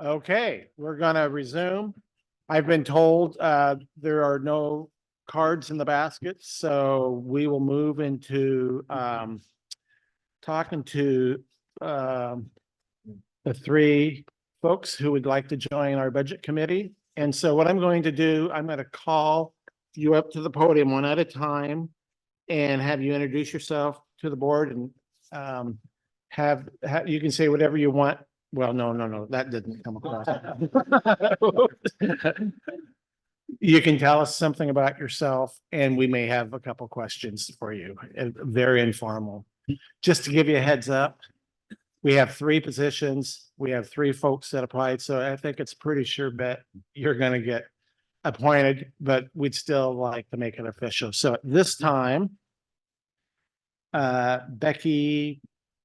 [SPEAKER 1] Okay, we're gonna resume. I've been told there are no cards in the basket, so we will move into talking to the three folks who would like to join our budget committee. And so what I'm going to do, I'm going to call you up to the podium one at a time and have you introduce yourself to the board and have you can say whatever you want. Well, no, that didn't come across. You can tell us something about yourself and we may have a couple questions for you. Very informal. Just to give you a heads up, we have three positions. We have three folks that applied, so I think it's pretty sure bet you're gonna get appointed, but we'd still like to make it official. So at this time, Becky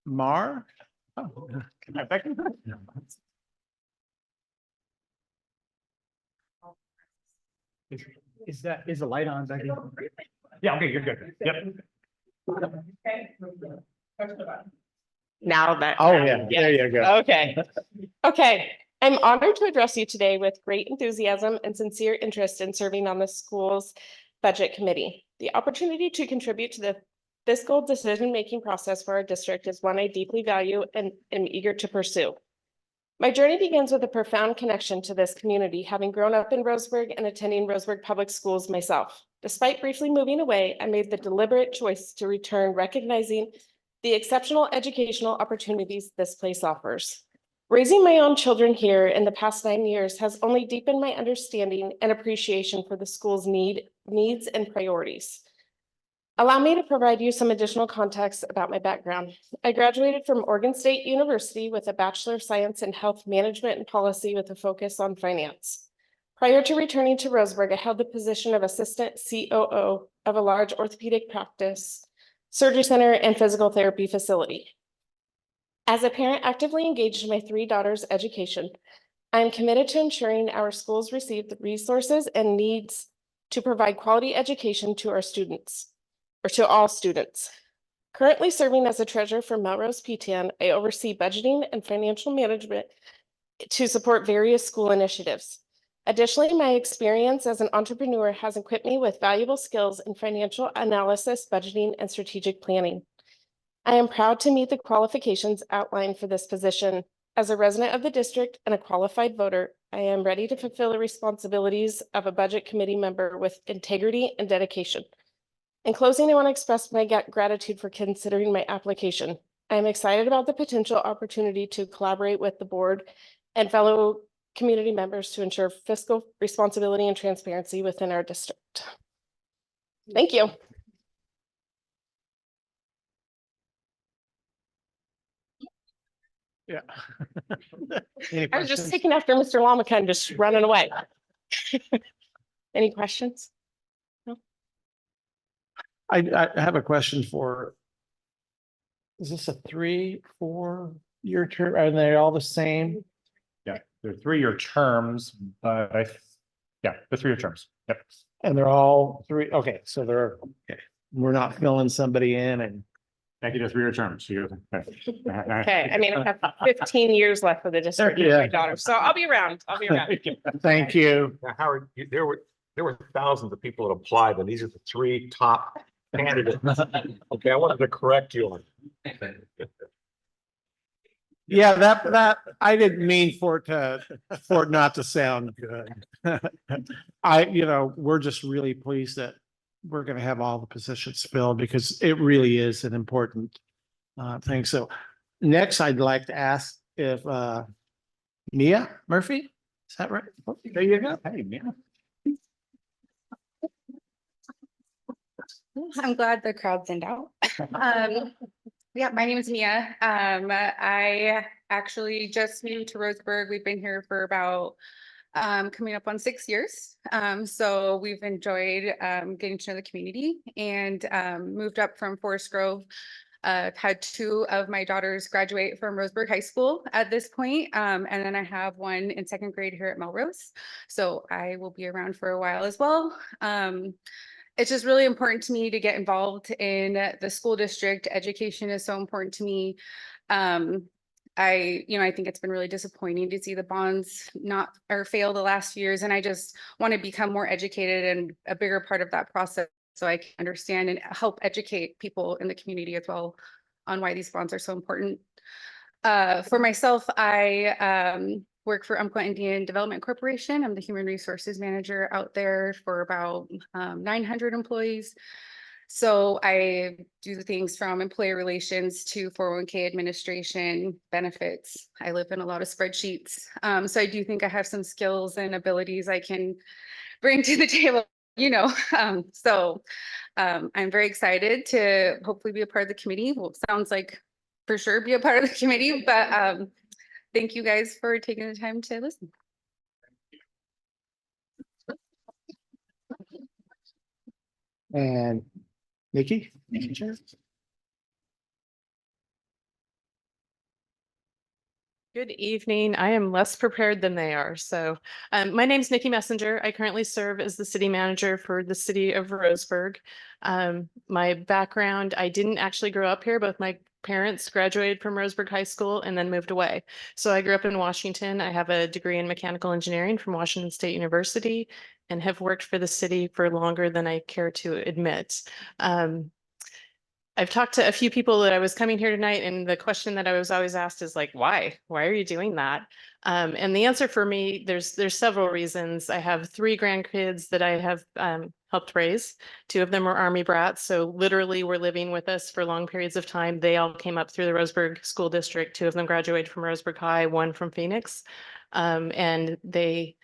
[SPEAKER 1] Marr. Oh, Becky. Is the light on, Becky? Yeah, okay, you're good. Yep.
[SPEAKER 9] Now that.
[SPEAKER 1] Oh, yeah, there you go.
[SPEAKER 9] Okay. Okay. I'm honored to address you today with great enthusiasm and sincere interest in serving on the school's budget committee. The opportunity to contribute to the fiscal decision-making process for our district is one I deeply value and am eager to pursue. My journey begins with a profound connection to this community, having grown up in Roseburg and attending Roseburg Public Schools myself. Despite briefly moving away, I made the deliberate choice to return, recognizing the exceptional educational opportunities this place offers. Raising my own children here in the past 9 years has only deepened my understanding and appreciation for the school's needs and priorities. Allow me to provide you some additional context about my background. I graduated from Oregon State University with a Bachelor of Science in Health Management and Policy with a focus on finance. Prior to returning to Roseburg, I held the position of Assistant COO of a large orthopedic practice, surgery center, and physical therapy facility. As a parent actively engaged in my 3 daughters' education, I am committed to ensuring our schools receive the resources and needs to provide quality education to our students, or to all students. Currently serving as a treasurer for Melrose PTN, I oversee budgeting and financial management to support various school initiatives. Additionally, my experience as an entrepreneur has equipped me with valuable skills in financial analysis, budgeting, and strategic planning. I am proud to meet the qualifications outlined for this position. As a resident of the district and a qualified voter, I am ready to fulfill the responsibilities of a budget committee member with integrity and dedication. In closing, I want to express my gratitude for considering my application. I am excited about the potential opportunity to collaborate with the board and fellow community members to ensure fiscal responsibility and transparency within our district. Thank you.
[SPEAKER 1] Yeah.
[SPEAKER 9] I was just taking after Mr. Lamica and just running away. Any questions?
[SPEAKER 1] I have a question for. Is this a 3, 4-year term? Are they all the same?
[SPEAKER 10] Yeah, they're 3-year terms, but yeah, the 3-year terms. Yep.
[SPEAKER 1] And they're all 3, okay, so they're, okay, we're not filling somebody in and.
[SPEAKER 10] Thank you to 3-year terms.
[SPEAKER 9] Okay, I mean, I have 15 years left for the district with my daughter, so I'll be around. I'll be around.
[SPEAKER 1] Thank you.
[SPEAKER 11] Now, Howard, there were thousands of people that applied, and these are the 3 top candidates. Okay, I wanted to correct you on.
[SPEAKER 1] Yeah, that, I didn't mean for it not to sound good. We're just really pleased that we're gonna have all the positions filled because it really is an important thing. So next, I'd like to ask if Mia Murphy, is that right? Oh, there you go. Hey, Mia.
[SPEAKER 12] I'm glad the crowd thinned out. Yeah, my name is Mia. I actually just moved to Roseburg. We've been here for about coming up on 6 years. So we've enjoyed getting to know the community and moved up from Forest Grove. I've had 2 of my daughters graduate from Roseburg High School at this point. And then I have one in 2nd grade here at Melrose. So I will be around for a while as well. It's just really important to me to get involved in the school district. Education is so important to me. I think it's been really disappointing to see the bonds not or fail the last few years. And I just want to become more educated and a bigger part of that process so I can understand and help educate people in the community as well on why these bonds are so important. For myself, I work for Umpqua Indian Development Corporation. I'm the human resources manager out there for about 900 employees. So I do the things from employee relations to 401k administration, benefits. I live in a lot of spreadsheets. So I do think I have some skills and abilities I can bring to the table, I'm very excited to hopefully be a part of the committee. Well, it sounds like for sure be a part of the committee, but thank you guys for taking the time to listen.
[SPEAKER 1] And Nikki?
[SPEAKER 9] Good evening. I am less prepared than they are. So my name is Nikki Messenger. I currently serve as the city manager for the city of Roseburg. My background, I didn't actually grow up here. Both my parents graduated from Roseburg High School and then moved away. So I grew up in Washington. I have a degree in mechanical engineering from Washington State University and have worked for the city for longer than I care to admit. I've talked to a few people that I was coming here tonight, and the question that I was always asked is like, why? Why are you doing that? And the answer for me, there's several reasons. I have 3 grandkids that I have helped raise. 2 of them were Army brats, so literally were living with us for long periods of time. They all came up through the Roseburg School District. 2 of them graduated from Roseburg High, 1 from Phoenix, and they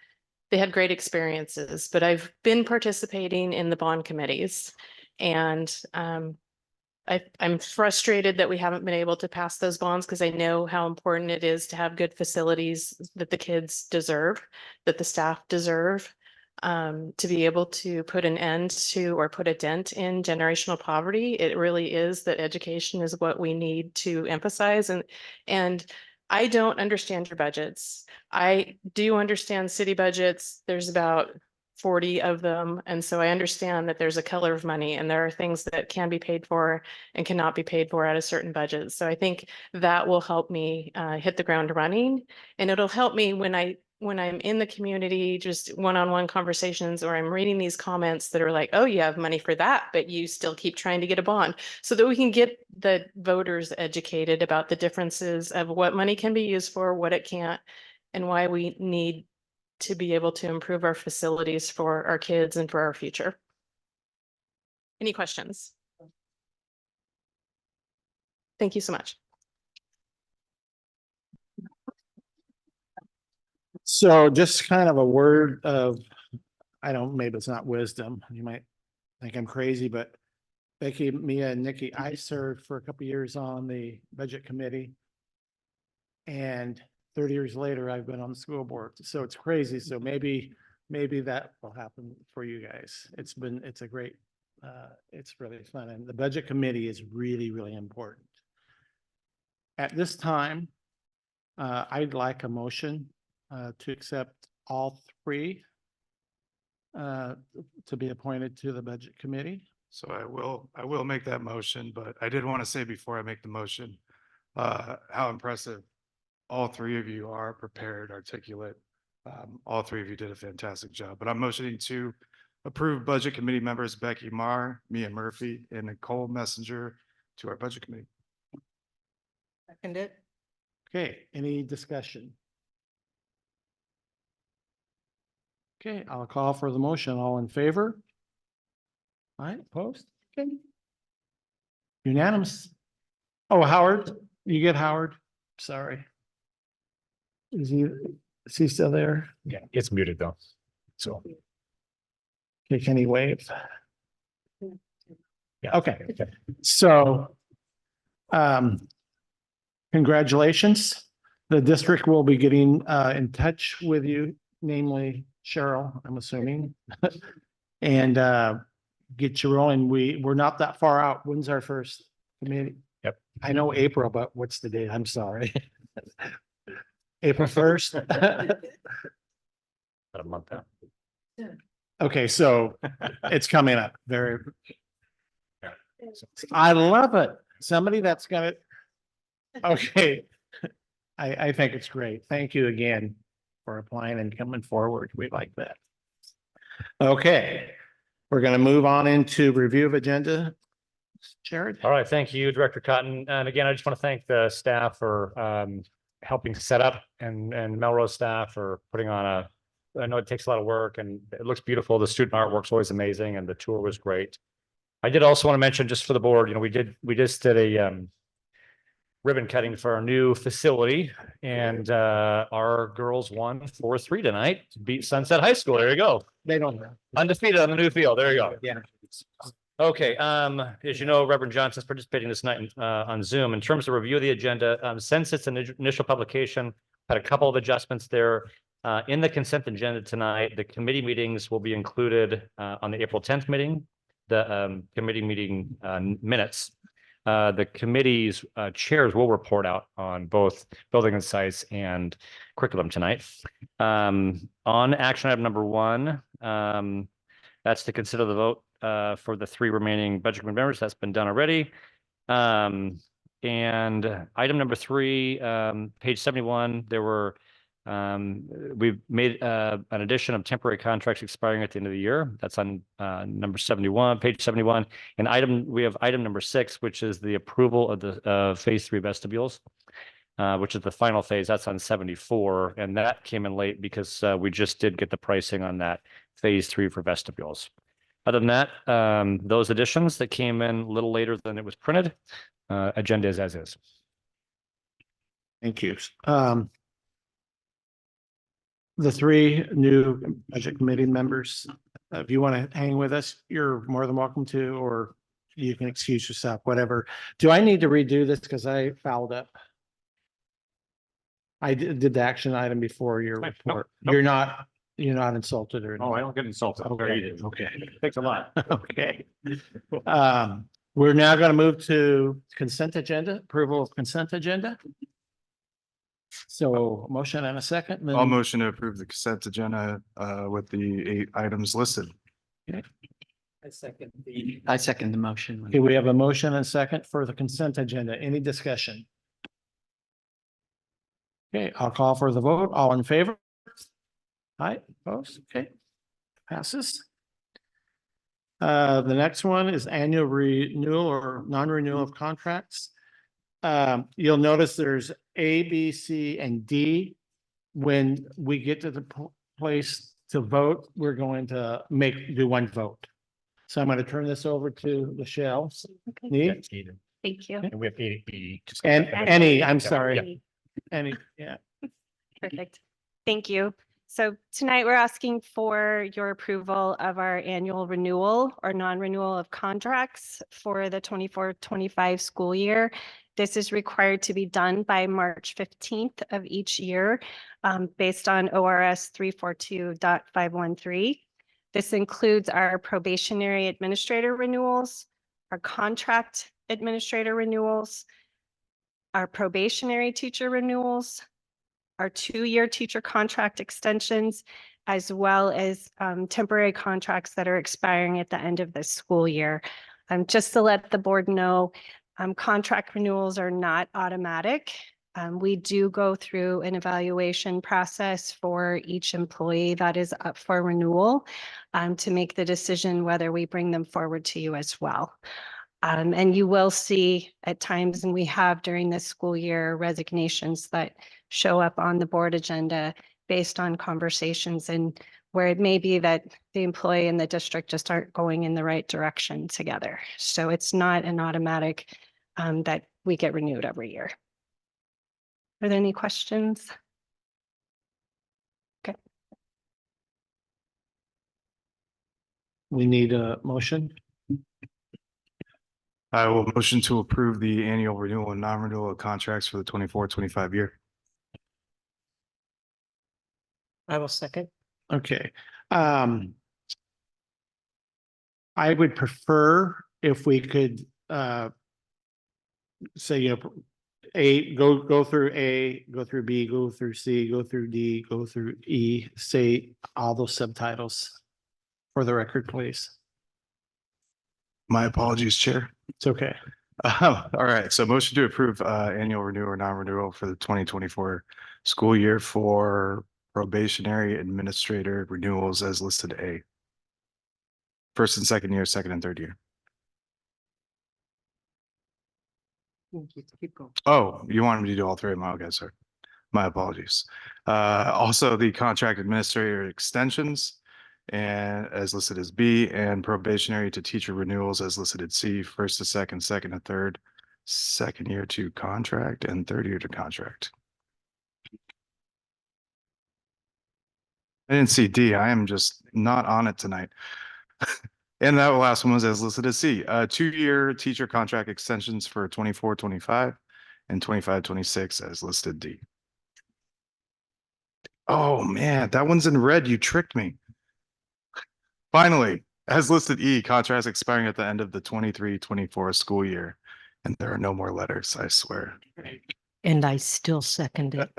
[SPEAKER 9] had great experiences. But I've been participating in the bond committees, and I'm frustrated that we haven't been able to pass those bonds because I know how important it is to have good facilities that the kids deserve, that the staff deserve, to be able to put an end to or put a dent in generational poverty. It really is that education is what we need to emphasize. And I don't understand your budgets. I do understand city budgets. There's about 40 of them. And so I understand that there's a color of money and there are things that can be paid for and cannot be paid for at a certain budget. So I think that will help me hit the ground running, and it'll help me when I'm in the community, just one-on-one conversations, or I'm reading these comments that are like, oh, you have money for that, but you still keep trying to get a bond, so that we can get the voters educated about the differences of what money can be used for, what it can't, and why we need to be able to improve our facilities for our kids and for our future. Any questions? Thank you so much.
[SPEAKER 1] So just kind of a word of, I don't, maybe it's not wisdom. You might think I'm crazy, but Becky, Mia, and Nikki, I served for a couple of years on the budget committee. And 30 years later, I've been on the school board. So it's crazy. So maybe that will happen for you guys. It's a great, it's really fun. And the budget committee is really, really important. At this time, I'd like a motion to accept all 3 to be appointed to the budget committee.
[SPEAKER 13] So I will make that motion, but I did want to say before I make the motion, how impressive all 3 of you are, prepared, articulate. All 3 of you did a fantastic job, but I'm motioning to approve budget committee members Becky Marr, Mia Murphy, and Nicole Messenger to our budget committee.
[SPEAKER 8] Second it.
[SPEAKER 1] Okay, any discussion? Okay, I'll call for the motion. All in favor? All right, opposed? Okay. Unanimous. Oh, Howard, you get Howard. Sorry. Is he still there?
[SPEAKER 10] Yeah, it's muted though. So.
[SPEAKER 1] Okay, can he wave?
[SPEAKER 10] Yeah.
[SPEAKER 1] Okay, so congratulations. The district will be getting in touch with you, namely Cheryl, I'm assuming, and get you rolling. We're not that far out. When's our first committee?
[SPEAKER 10] Yep.
[SPEAKER 1] I know April, but what's the date? I'm sorry. April 1st.
[SPEAKER 10] About a month out.
[SPEAKER 1] Okay, so it's coming up very.
[SPEAKER 10] Yeah.
[SPEAKER 1] I love it. Somebody that's got it. Okay. I think it's great. Thank you again for applying and coming forward. We like that. Okay, we're gonna move on into review of agenda. Jared?
[SPEAKER 10] All right, thank you, Director Cotton. And again, I just want to thank the staff for helping set up and Melrose staff for putting on I know it takes a lot of work and it looks beautiful. The student artwork's always amazing and the tour was great. I did also want to mention just for the board, you know, we just did a ribbon cutting for our new facility and our girls won 4-3 tonight to beat Sunset High School. There you go.
[SPEAKER 1] They don't know.
[SPEAKER 10] Undefeated on the new field. There you go.
[SPEAKER 1] Yeah.
[SPEAKER 10] Okay, as you know, Reverend Johnson's participating this night on Zoom. In terms of review of the agenda, since its initial publication, had a couple of adjustments there. In the consent agenda tonight, the committee meetings will be included on the April 10th meeting, the committee meeting minutes. The committee's chairs will report out on both building and sites and curriculum tonight. On action item number 1, that's to consider the vote for the 3 remaining budget committee members. That's been done already. And item number 3, page 71, there were we've made an addition of temporary contracts expiring at the end of the year. That's on number 71, page 71. And we have item number 6, which is the approval of the phase 3 vestibules, which is the final phase. That's on 74, and that came in late because we just did get the pricing on that phase 3 for vestibules. Other than that, those additions that came in a little later than it was printed, agenda is as is.
[SPEAKER 1] Thank you. The 3 new budget committee members, if you want to hang with us, you're more than welcome to, or you can excuse yourself, whatever. Do I need to redo this because I fouled up? I did the action item before your
[SPEAKER 10] Nope,
[SPEAKER 1] report.
[SPEAKER 10] nope.
[SPEAKER 1] You're not insulted or?
[SPEAKER 10] Oh, I don't get insulted.
[SPEAKER 1] Okay, okay.
[SPEAKER 10] Thanks a lot.
[SPEAKER 1] Okay. We're now going to move to consent agenda, approval of consent agenda. So motion and a second.
[SPEAKER 13] I'll motion to approve the consent agenda with the 8 items listed.
[SPEAKER 5] I second the motion.
[SPEAKER 1] Okay, we have a motion and second for the consent agenda. Any discussion? Okay, I'll call for the vote. All in favor? Aye, opposed? Okay, passes. The next one is annual renewal or non-renewal of contracts. You'll notice there's A, B, C, and D. When we get to the place to vote, we're going to do one vote. So I'm going to turn this over to Michelle. Nee?
[SPEAKER 7] Thank you.
[SPEAKER 10] And we have E.
[SPEAKER 1] And any, I'm
[SPEAKER 10] Yeah.
[SPEAKER 1] sorry. Any, yeah.
[SPEAKER 14] Perfect. Thank you. So tonight we're asking for your approval of our annual renewal or non-renewal of contracts for the 24-25 school year. This is required to be done by March 15th of each year based on ORS 342.513. This includes our probationary administrator renewals, our contract administrator renewals, our probationary teacher renewals, our 2-year teacher contract extensions, as well as temporary contracts that are expiring at the end of this school year. Just to let the board know, contract renewals are not automatic. We do go through an evaluation process for each employee that is up for renewal to make the decision whether we bring them forward to you as well. And you will see at times, and we have during this school year, resignations that show up on the board agenda based on conversations and where it may be that the employee and the district just aren't going in the right direction together. So it's not an automatic that we get renewed every year. Are there any questions? Okay.
[SPEAKER 1] We need a motion.
[SPEAKER 13] I will motion to approve the annual renewal and non-renewal of contracts for the 24-25 year.
[SPEAKER 8] I will second.
[SPEAKER 1] Okay. I would prefer if we could say, you know, go through A, go through B, go through C, go through D, go through E, say all those subtitles for the record, please.
[SPEAKER 13] My apologies, Chair.
[SPEAKER 1] It's okay.
[SPEAKER 13] All right, so motion to approve annual renewal or non-renewal for the 2024 school year for probationary administrator renewals as listed A. First and second year, second and third year.
[SPEAKER 5] Keep going.
[SPEAKER 13] Oh, you wanted me to do all three of my, okay, sorry. My apologies. Also the contract administrator extensions and as listed as B, and probationary to teacher renewals as listed at C, first to second, second to third, second year to contract and third year to contract. I didn't see D. I am just not on it tonight. And that last one was as listed as C, 2-year teacher contract extensions for 24-25 and 25-26 as listed D. Oh man, that one's in red. You tricked me. Finally, as listed E, contracts expiring at the end of the 23-24 school year. And there are no more letters, I swear.
[SPEAKER 8] And I still second it.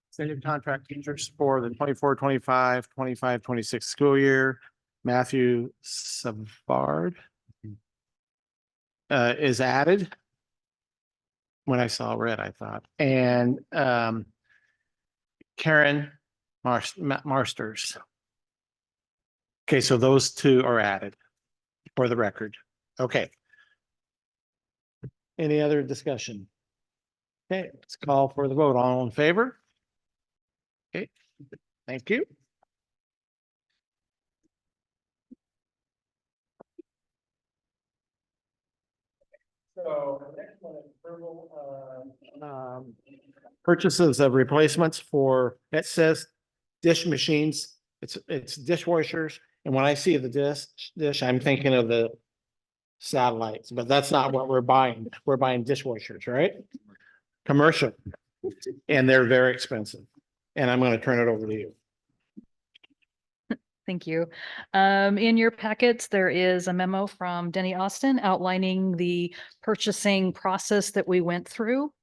[SPEAKER 1] Extended contract teachers for the 24-25, 25-26 school year. Matthew Savard is added. When I saw red, I thought, and Karen Marsters. Okay, so those two are added for the record. Okay. Any other discussion? Okay, let's call for the vote. All in favor? Okay, thank you. So next one is approval of purchases of replacements for, it says dish machines, it's dishwashers. And when I see the dish, I'm thinking of the satellites, but that's not what we're buying. We're buying dishwashers, right? Commercial. And they're very expensive. And I'm going to turn it over to you.
[SPEAKER 15] Thank you. In your packets, there is a memo from Denny Austin outlining the purchasing process that we went through.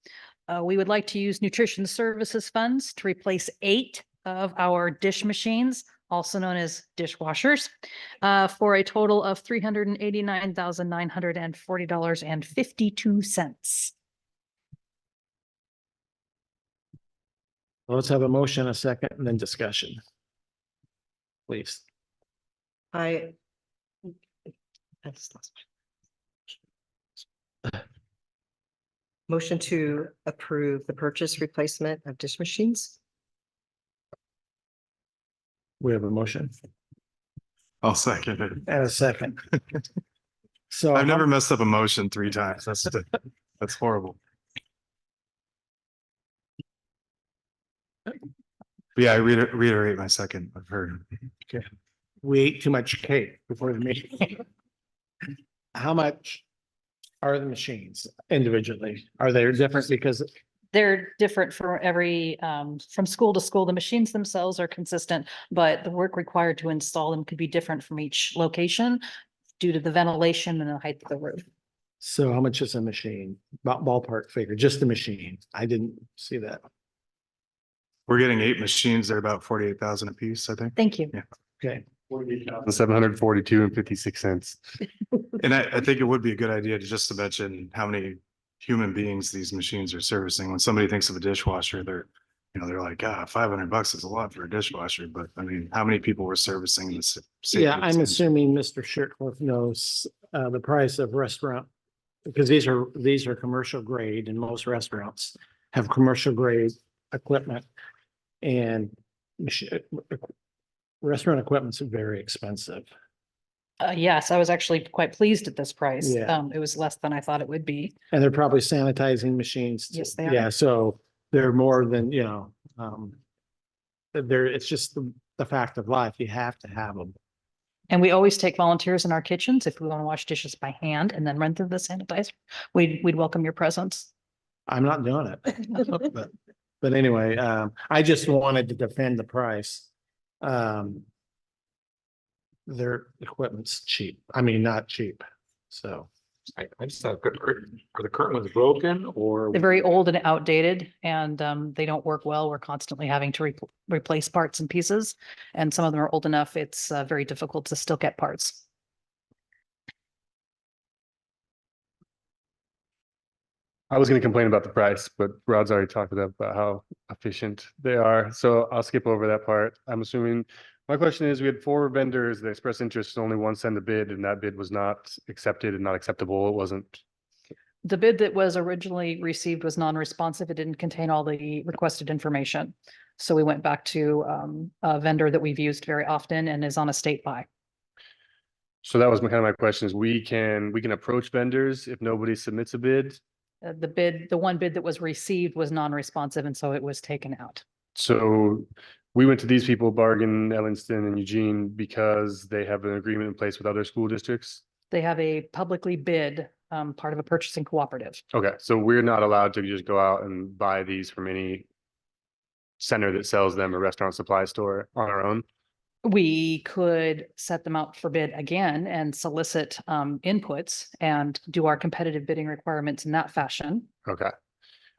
[SPEAKER 15] We would like to use nutrition services funds to replace 8 of our dish machines, also known as dishwashers, for a total of $389,940.52.
[SPEAKER 1] Let's have a motion, a second, and then discussion. Please.
[SPEAKER 8] Motion to approve the purchase replacement of dish machines.
[SPEAKER 1] We have a motion
[SPEAKER 13] I'll second it.
[SPEAKER 1] and a second. So
[SPEAKER 13] I've never messed up a motion 3 times. That's horrible. Yeah, I reiterate my second. I've heard.
[SPEAKER 1] Okay. We ate too much cake before the meeting. How much are the machines individually? Are they different because
[SPEAKER 15] They're different for every, from school to school. The machines themselves are consistent, but the work required to install them could be different from each location due to the ventilation and the height of the roof.
[SPEAKER 1] so how much is a machine? Ballpark figure, just the machine. I didn't see that.
[SPEAKER 13] We're getting 8 machines. They're about 48,000 a piece, I think.
[SPEAKER 15] Thank you.
[SPEAKER 13] Yeah.
[SPEAKER 1] Okay.
[SPEAKER 13] 742.56. And I think it would be a good idea to just to mention how many human beings these machines are servicing. When somebody thinks of a dishwasher, they're like, $500 is a lot for a dishwasher, but I mean, how many people were servicing this?
[SPEAKER 1] Yeah, I'm assuming Mr. Shirtcliffe knows the price of restaurant. Because these are commercial grade and most restaurants have commercial grade equipment. And restaurant equipment's very expensive.
[SPEAKER 15] Yes, I was actually quite pleased at this price.
[SPEAKER 1] Yeah.
[SPEAKER 15] It was less than I thought it would be.
[SPEAKER 1] And they're probably sanitizing machines.
[SPEAKER 15] Yes, they are.
[SPEAKER 1] Yeah, so they're more than, it's just the fact of life. You have to have them.
[SPEAKER 15] And we always take volunteers in our kitchens if we want to wash dishes by hand and then run through the sanitizer. We'd welcome your presence.
[SPEAKER 1] I'm not doing it. But But anyway, I just wanted to defend the price. Their equipment's cheap. I mean, not cheap. So.
[SPEAKER 11] I just thought, are the current ones broken or?
[SPEAKER 15] They're very old and outdated and they don't work well. We're constantly having to replace parts and pieces. And some of them are old enough, it's very difficult to still get parts.
[SPEAKER 16] I was going to complain about the price, but Rod's already talked about how efficient they are. So I'll skip over that part. I'm assuming, my question is, we had 4 vendors that expressed interest, only one sent a bid, and that bid was not accepted and not acceptable. It wasn't.
[SPEAKER 15] The bid that was originally received was non-responsive. It didn't contain all the requested information. So we went back to a vendor that we've used very often and is on a state buy.
[SPEAKER 16] So that was kind of my question is we can approach vendors if nobody submits a bid.
[SPEAKER 15] The one bid that was received was non-responsive and so it was taken out.
[SPEAKER 16] So we went to these people, Bargain, Ellingston, and Eugene, because they have an agreement in place with other school districts.
[SPEAKER 15] They have a publicly bid, part of a purchasing cooperative.
[SPEAKER 16] Okay, so we're not allowed to just go out and buy these from any center that sells them, a restaurant supply store, on our own.
[SPEAKER 15] We could set them out for bid again and solicit inputs and do our competitive bidding requirements in that fashion.
[SPEAKER 16] Okay.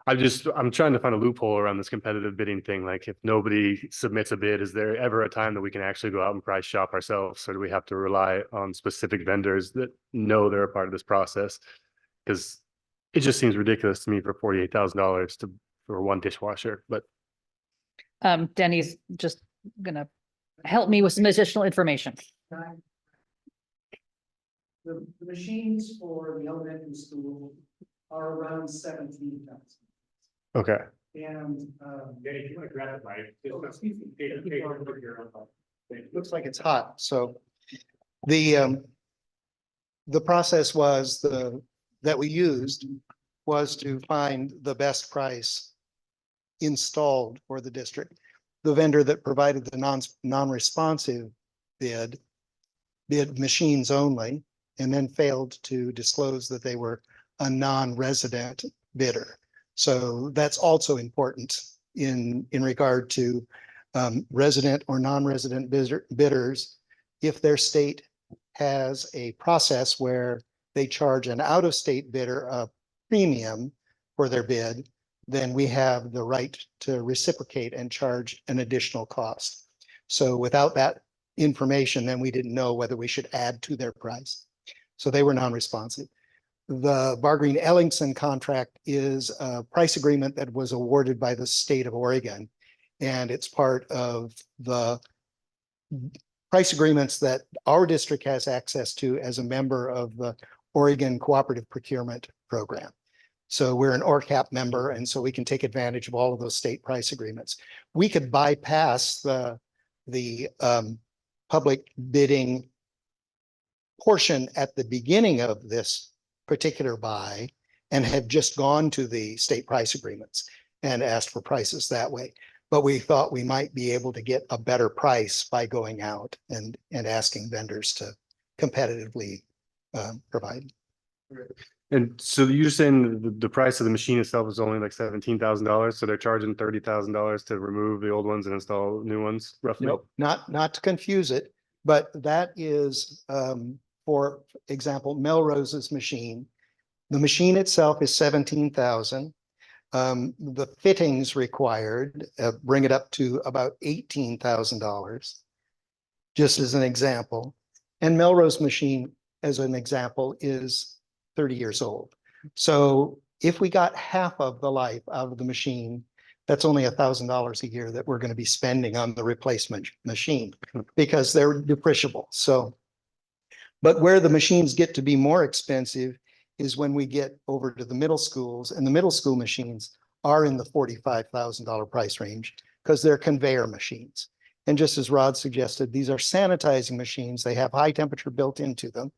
[SPEAKER 16] I'm trying to find a loophole around this competitive bidding thing. Like if nobody submits a bid, is there ever a time that we can actually go out and price shop ourselves? Or do we have to rely on specific vendors that know they're a part of this process? Because it just seems ridiculous to me for $48,000 for one dishwasher, but.
[SPEAKER 15] Denny's just gonna help me with some additional information.
[SPEAKER 2] The machines for the elementary school are around 17,000.
[SPEAKER 16] Okay.
[SPEAKER 2] And
[SPEAKER 11] If you want to grab it, Mike.
[SPEAKER 2] it looks like it's hot, so the process was that we used was to find the best price installed for the district. The vendor that provided the non-responsive bid machines only, and then failed to disclose that they were a non-resident bidder. So that's also important in regard to resident or non-resident bidders. If their state has a process where they charge an out-of-state bidder a premium for their bid, then we have the right to reciprocate and charge an additional cost. So without that information, then we didn't know whether we should add to their price. So they were non-responsive. The Bargreen Ellingson contract is a price agreement that was awarded by the state of Oregon. And it's part of the price agreements that our district has access to as a member of the Oregon Cooperative Procurement Program. So we're an ORCAP member, and so we can take advantage of all of those state price agreements. We could bypass the public bidding portion at the beginning of this particular buy and have just gone to the state price agreements and asked for prices that way. But we thought we might be able to get a better price by going out and asking vendors to competitively provide.
[SPEAKER 16] And so you're saying the price of the machine itself is only like $17,000, so they're charging $30,000 to remove the old ones and install new ones, roughly?
[SPEAKER 2] Nope, not to confuse it, but that is, for example, Melrose's machine. The machine itself is 17,000. The fittings required bring it up to about $18,000, just as an example. And Melrose machine, as an example, is 30 years old. So if we got half of the life out of the machine, that's only $1,000 a year that we're going to be spending on the replacement machine because they're depreciable. So, but where the machines get to be more expensive is when we get over to the middle schools, and the middle school machines are in the $45,000 price range because they're conveyor machines. And just as Rod suggested, these are sanitizing machines. They have high temperature built into them.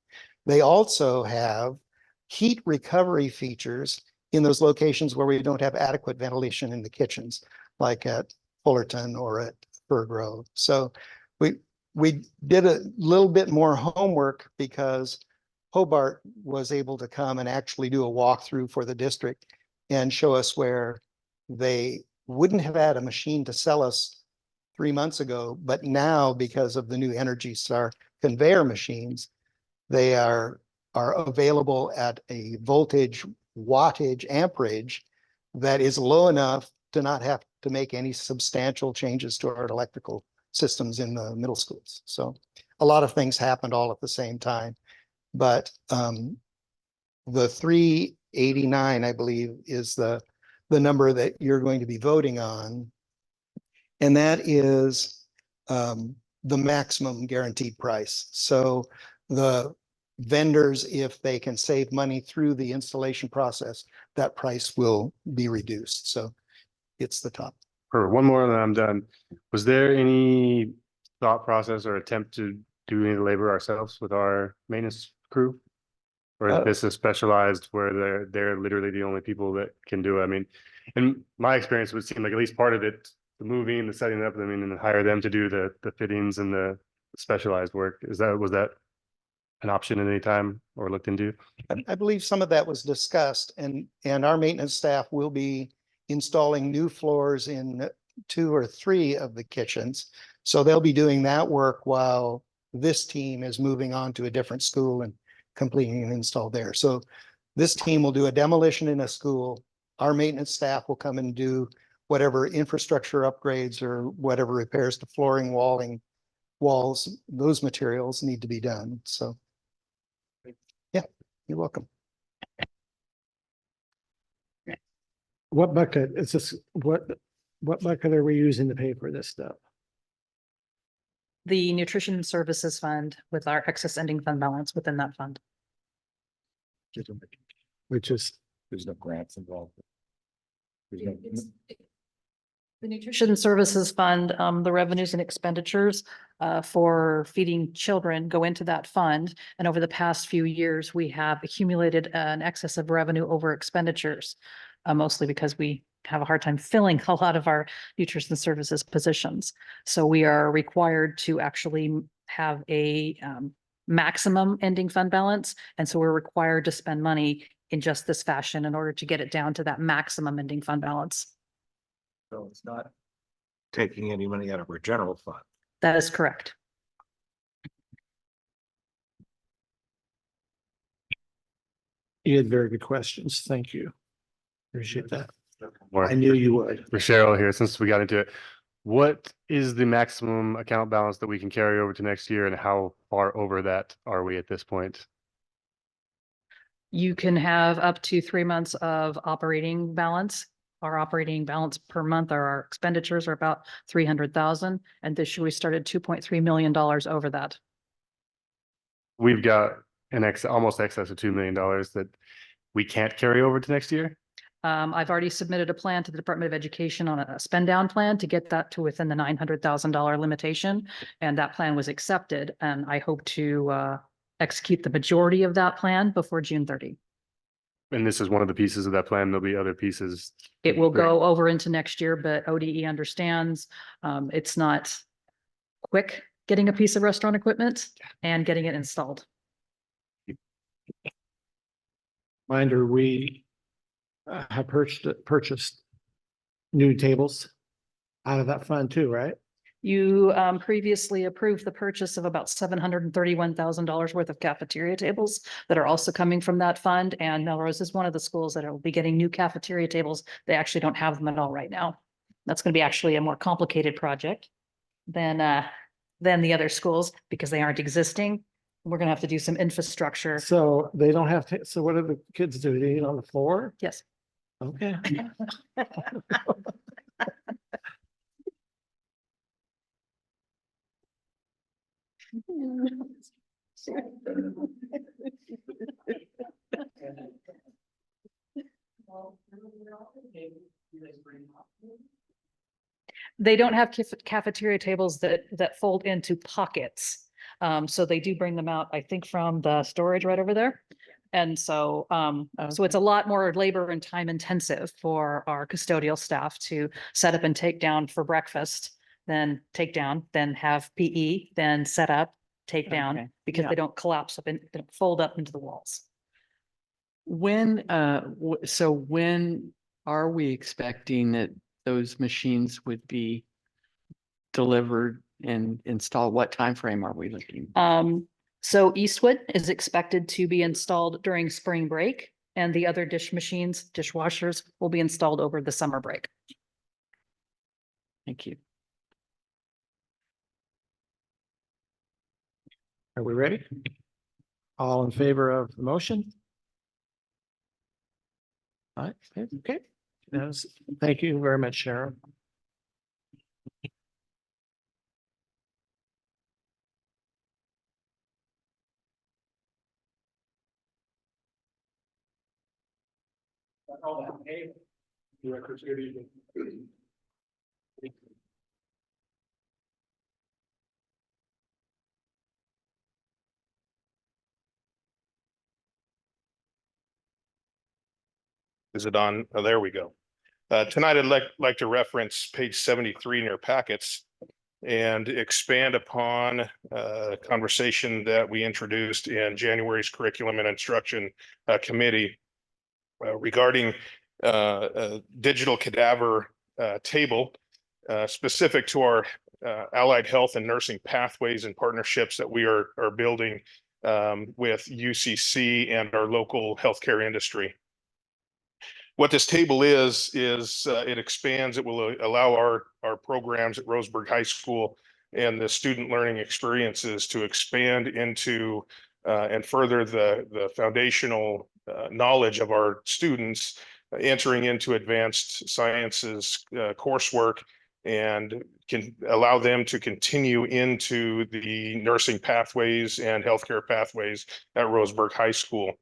[SPEAKER 2] They also have heat recovery features in those locations where we don't have adequate ventilation in the kitchens, like at Fullerton or at Fir Grove. So we did a little bit more homework because Hobart was able to come and actually do a walkthrough for the district and show us where they wouldn't have had a machine to sell us 3 months ago, but now because of the new Energy Star conveyor machines, they are available at a voltage, wattage, amperage that is low enough to not have to make any substantial changes to our electrical systems in the middle schools. So a lot of things happened all at the same time. But the 389, I believe, is the number that you're going to be voting on. And that is the maximum guaranteed price. So the vendors, if they can save money through the installation process, that price will be reduced. So it's the top.
[SPEAKER 16] For one more and then I'm done. Was there any thought process or attempt to do any of the labor ourselves with our maintenance crew? Or is this is specialized where they're literally the only people that can do it? I mean, in my experience, it would seem like at least part of it, the moving, the setting up, I mean, and then hire them to do the fittings and the specialized work. Was that an option at any time or looked into?
[SPEAKER 2] I believe some of that was discussed, and our maintenance staff will be installing new floors in 2 or 3 of the kitchens. So they'll be doing that work while this team is moving on to a different school and completing an install there. So this team will do a demolition in a school. Our maintenance staff will come and do whatever infrastructure upgrades or whatever repairs to flooring, walls, those materials need to be done. So yeah, you're welcome.
[SPEAKER 1] What bucket is this? What bucket are we using to pay for this stuff?
[SPEAKER 15] The Nutrition Services Fund with our excess ending fund balance within that fund.
[SPEAKER 1] Which is,
[SPEAKER 11] There's no grants involved.
[SPEAKER 15] The Nutrition Services Fund, the revenues and expenditures for feeding children go into that fund. And over the past few years, we have accumulated an excess of revenue over expenditures, mostly because we have a hard time filling a lot of our nutrition services positions. So we are required to actually have a maximum ending fund balance. And so we're required to spend money in just this fashion in order to get it down to that maximum ending fund balance.
[SPEAKER 11] So it's not taking any money out of our general fund.
[SPEAKER 15] That is correct.
[SPEAKER 1] you had very good questions. Thank you. Appreciate that.
[SPEAKER 16] More
[SPEAKER 1] I knew you would.
[SPEAKER 16] for Cheryl here, since we got into it. What is the maximum account balance that we can carry over to next year, and how far over that are we at this point?
[SPEAKER 15] You can have up to 3 months of operating balance. Our operating balance per month, or our expenditures are about 300,000. And this year we started $2.3 million over that.
[SPEAKER 16] We've got almost excess of $2 million that we can't carry over to next year.
[SPEAKER 15] I've already submitted a plan to the Department of Education on a spend down plan to get that to within the $900,000 limitation. And that plan was accepted, and I hope to execute the majority of that plan before June 30.
[SPEAKER 16] And this is one of the pieces of that plan. There'll be other pieces.
[SPEAKER 15] It will go over into next year, but ODE understands it's not quick getting a piece of restaurant equipment and getting it installed.
[SPEAKER 1] Reminder, we have purchased new tables out of that fund too, right?
[SPEAKER 15] You previously approved the purchase of about $731,000 worth of cafeteria tables that are also coming from that fund. And Melrose is one of the schools that will be getting new cafeteria tables. They actually don't have them at all right now. That's going to be actually a more complicated project than the other schools because they aren't existing. We're going to have to do some infrastructure.
[SPEAKER 1] So they don't have to, so what do the kids do? They eat on the floor?
[SPEAKER 15] Yes.
[SPEAKER 1] Okay.
[SPEAKER 15] They don't have cafeteria tables that fold into pockets. So they do bring them out, I think, from the storage right over there. And so, so it's a lot more labor and time intensive for our custodial staff to set up and take down for breakfast, then take down, then have PE, then set up, take down, because they don't collapse up and they don't fold up into the walls.
[SPEAKER 5] When, so when are we expecting that those machines would be delivered and installed? What time frame are we looking?
[SPEAKER 15] So Eastwood is expected to be installed during spring break, and the other dishwashers will be installed over the summer break.
[SPEAKER 5] Thank you.
[SPEAKER 1] Are we ready? All in favor of the motion? All right, okay. Thank you very much, Sharon.
[SPEAKER 17] Is it on? Oh, there we go. Tonight, I'd like to reference page 73 in your packets and expand upon a conversation that we introduced in January's Curriculum and Instruction Committee regarding a digital cadaver table specific to our allied health and nursing pathways and partnerships that we are building with UCC and our local healthcare industry. What this table is it expands, it will allow our programs at Roseburg High School and the student learning experiences to expand into and further the foundational knowledge of our students entering into advanced sciences coursework, and can allow them to continue into the nursing pathways and healthcare pathways at Roseburg High School.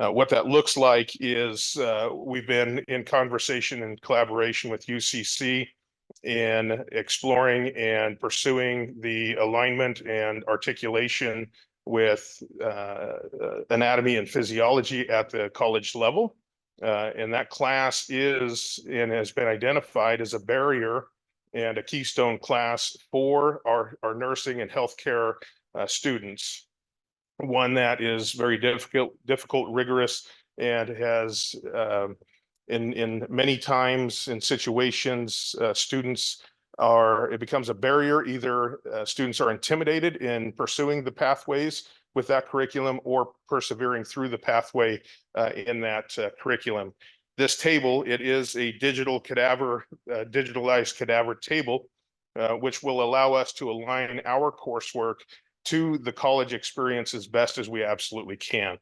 [SPEAKER 17] What that looks like is we've been in conversation and collaboration with UCC in exploring and pursuing the alignment and articulation with anatomy and physiology at the college level. And that class is and has been identified as a barrier and a keystone class for our nursing and healthcare students. One that is very difficult, rigorous, and has in many times in situations, it becomes a barrier. Either students are intimidated in pursuing the pathways with that curriculum or persevering through the pathway in that curriculum. This table, it is a digital cadaver, digitalized cadaver table, which will allow us to align our coursework to the college experience as best as we absolutely can,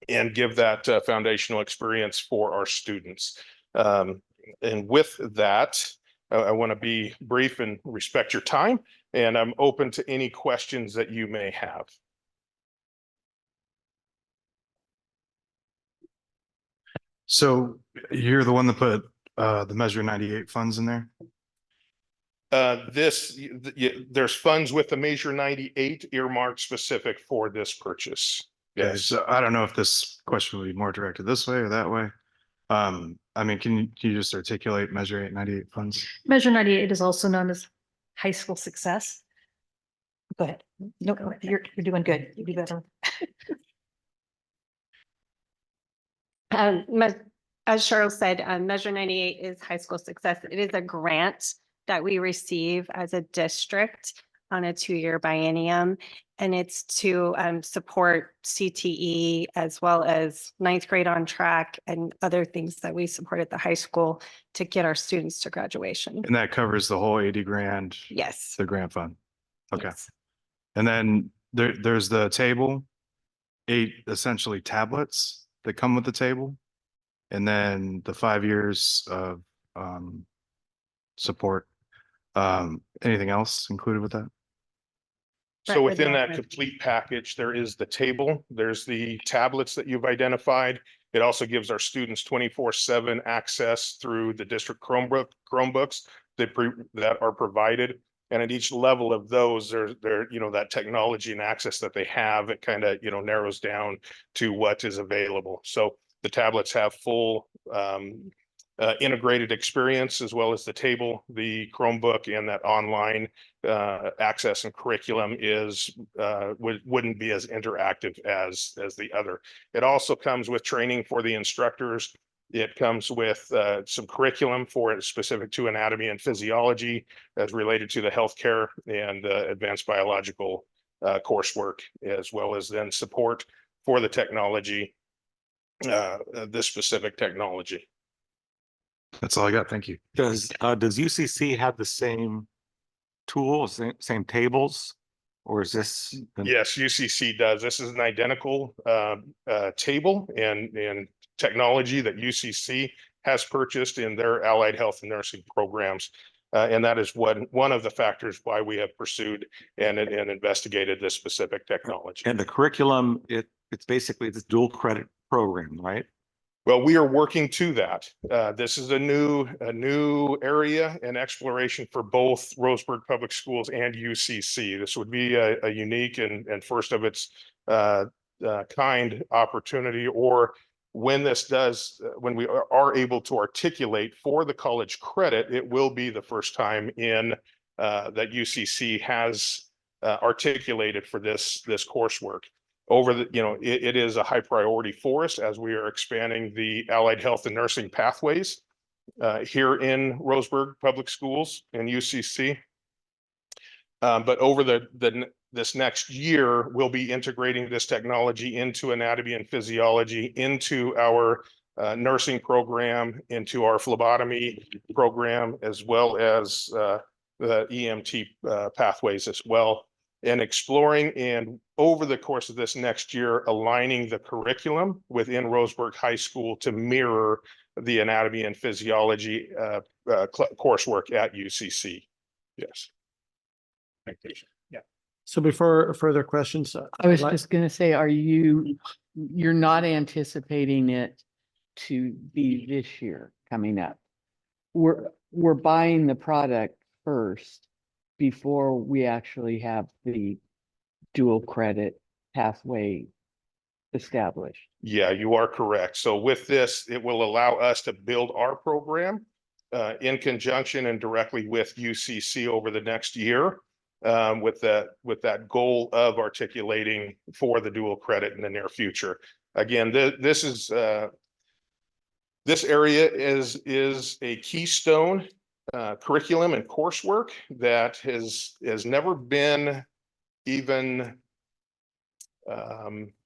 [SPEAKER 17] and give that foundational experience for our students. And with that, I want to be brief and respect your time, and I'm open to any questions that you may have.
[SPEAKER 13] So you're the one that put the Measure 98 funds in there?
[SPEAKER 17] There's funds with the Measure 98 earmarked specific for this purchase.
[SPEAKER 13] Okay,
[SPEAKER 17] Yes.
[SPEAKER 13] so I don't know if this question would be more directed this way or that way. I mean, can you just articulate Measure 98 funds?
[SPEAKER 15] Measure 98 is also known as high school success. Go ahead. No, you're doing good. You do better.
[SPEAKER 14] As Cheryl said, Measure 98 is high school success. It is a grant that we receive as a district on a 2-year biennium. And it's to support CTE as well as 9th grade on track and other things that we support at the high school to get our students to graduation.
[SPEAKER 13] And that covers the whole 80 grand?
[SPEAKER 14] Yes.
[SPEAKER 13] The grant fund? Okay.
[SPEAKER 14] Yes.
[SPEAKER 13] And then there's the table, 8 essentially tablets that come with the table. And then the 5 years of support. Anything else included with that?
[SPEAKER 17] So within that complete package, there is the table, there's the tablets that you've identified. It also gives our students 24/7 access through the district Chromebooks that are provided. And at each level of those, that technology and access that they have, it kind of, narrows down to what is available. So the tablets have full integrated experience, as well as the table, the Chromebook, and that online access and curriculum wouldn't be as interactive as the other. It also comes with training for the instructors It comes with some curriculum for it specific to anatomy and physiology as related to the healthcare and advanced biological coursework, as well as then support for the technology, this specific technology.
[SPEAKER 13] That's all I got. Thank you.
[SPEAKER 11] Does UCC have the same tools, same tables? Or is this?
[SPEAKER 17] Yes, UCC does. This is an identical table and technology that UCC has purchased in their allied health and nursing programs. And that is one of the factors why we have pursued and investigated this specific technology.
[SPEAKER 11] And the curriculum, it's basically this dual credit program, right?
[SPEAKER 17] Well, we are working to that. This is a new area and exploration for both Roseburg Public Schools and UCC. This would be a unique and first of its kind opportunity, or when this does, when we are able to articulate for the college credit, it will be the first time in that UCC has articulated for this coursework. Over the, it is a high priority for us as we are expanding the allied health and nursing pathways here in Roseburg Public Schools and UCC. But over this next year, we'll be integrating this technology into anatomy and physiology, into our nursing program, into our phlebotomy program, as well as the EMT pathways as well. And exploring, and over the course of this next year, aligning the curriculum within Roseburg High School to mirror the anatomy and physiology coursework at UCC. Yes.
[SPEAKER 1] Yeah. So before further questions,
[SPEAKER 5] I was just gonna say, you're not anticipating it to be this year coming up? We're buying the product first before we actually have the dual credit pathway established.
[SPEAKER 17] Yeah, you are correct. So with this, it will allow us to build our program in conjunction and directly with UCC over the next year, with that goal of articulating for the dual credit in the near future. Again, this area is a keystone curriculum and coursework that has never been even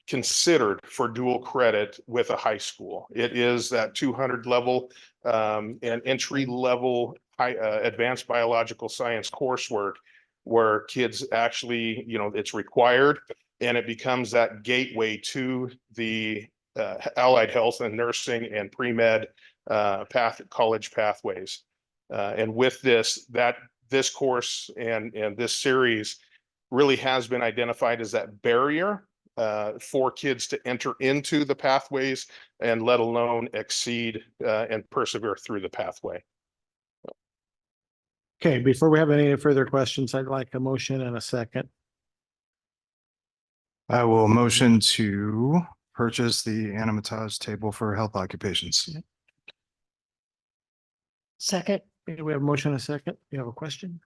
[SPEAKER 17] considered for dual credit with a high school. It is that 200 level and entry level advanced biological science coursework where kids actually, it's required, and it becomes that gateway to the allied health and nursing and pre-med college pathways. And with this course and this series really has been identified as that barrier for kids to enter into the pathways and let alone exceed and persevere through the pathway.
[SPEAKER 1] Okay, before we have any further questions, I'd like a motion and a second.
[SPEAKER 13] I will motion to purchase the Animatage table for health occupations.
[SPEAKER 8] Second.
[SPEAKER 1] We have a motion and a second. You have a question?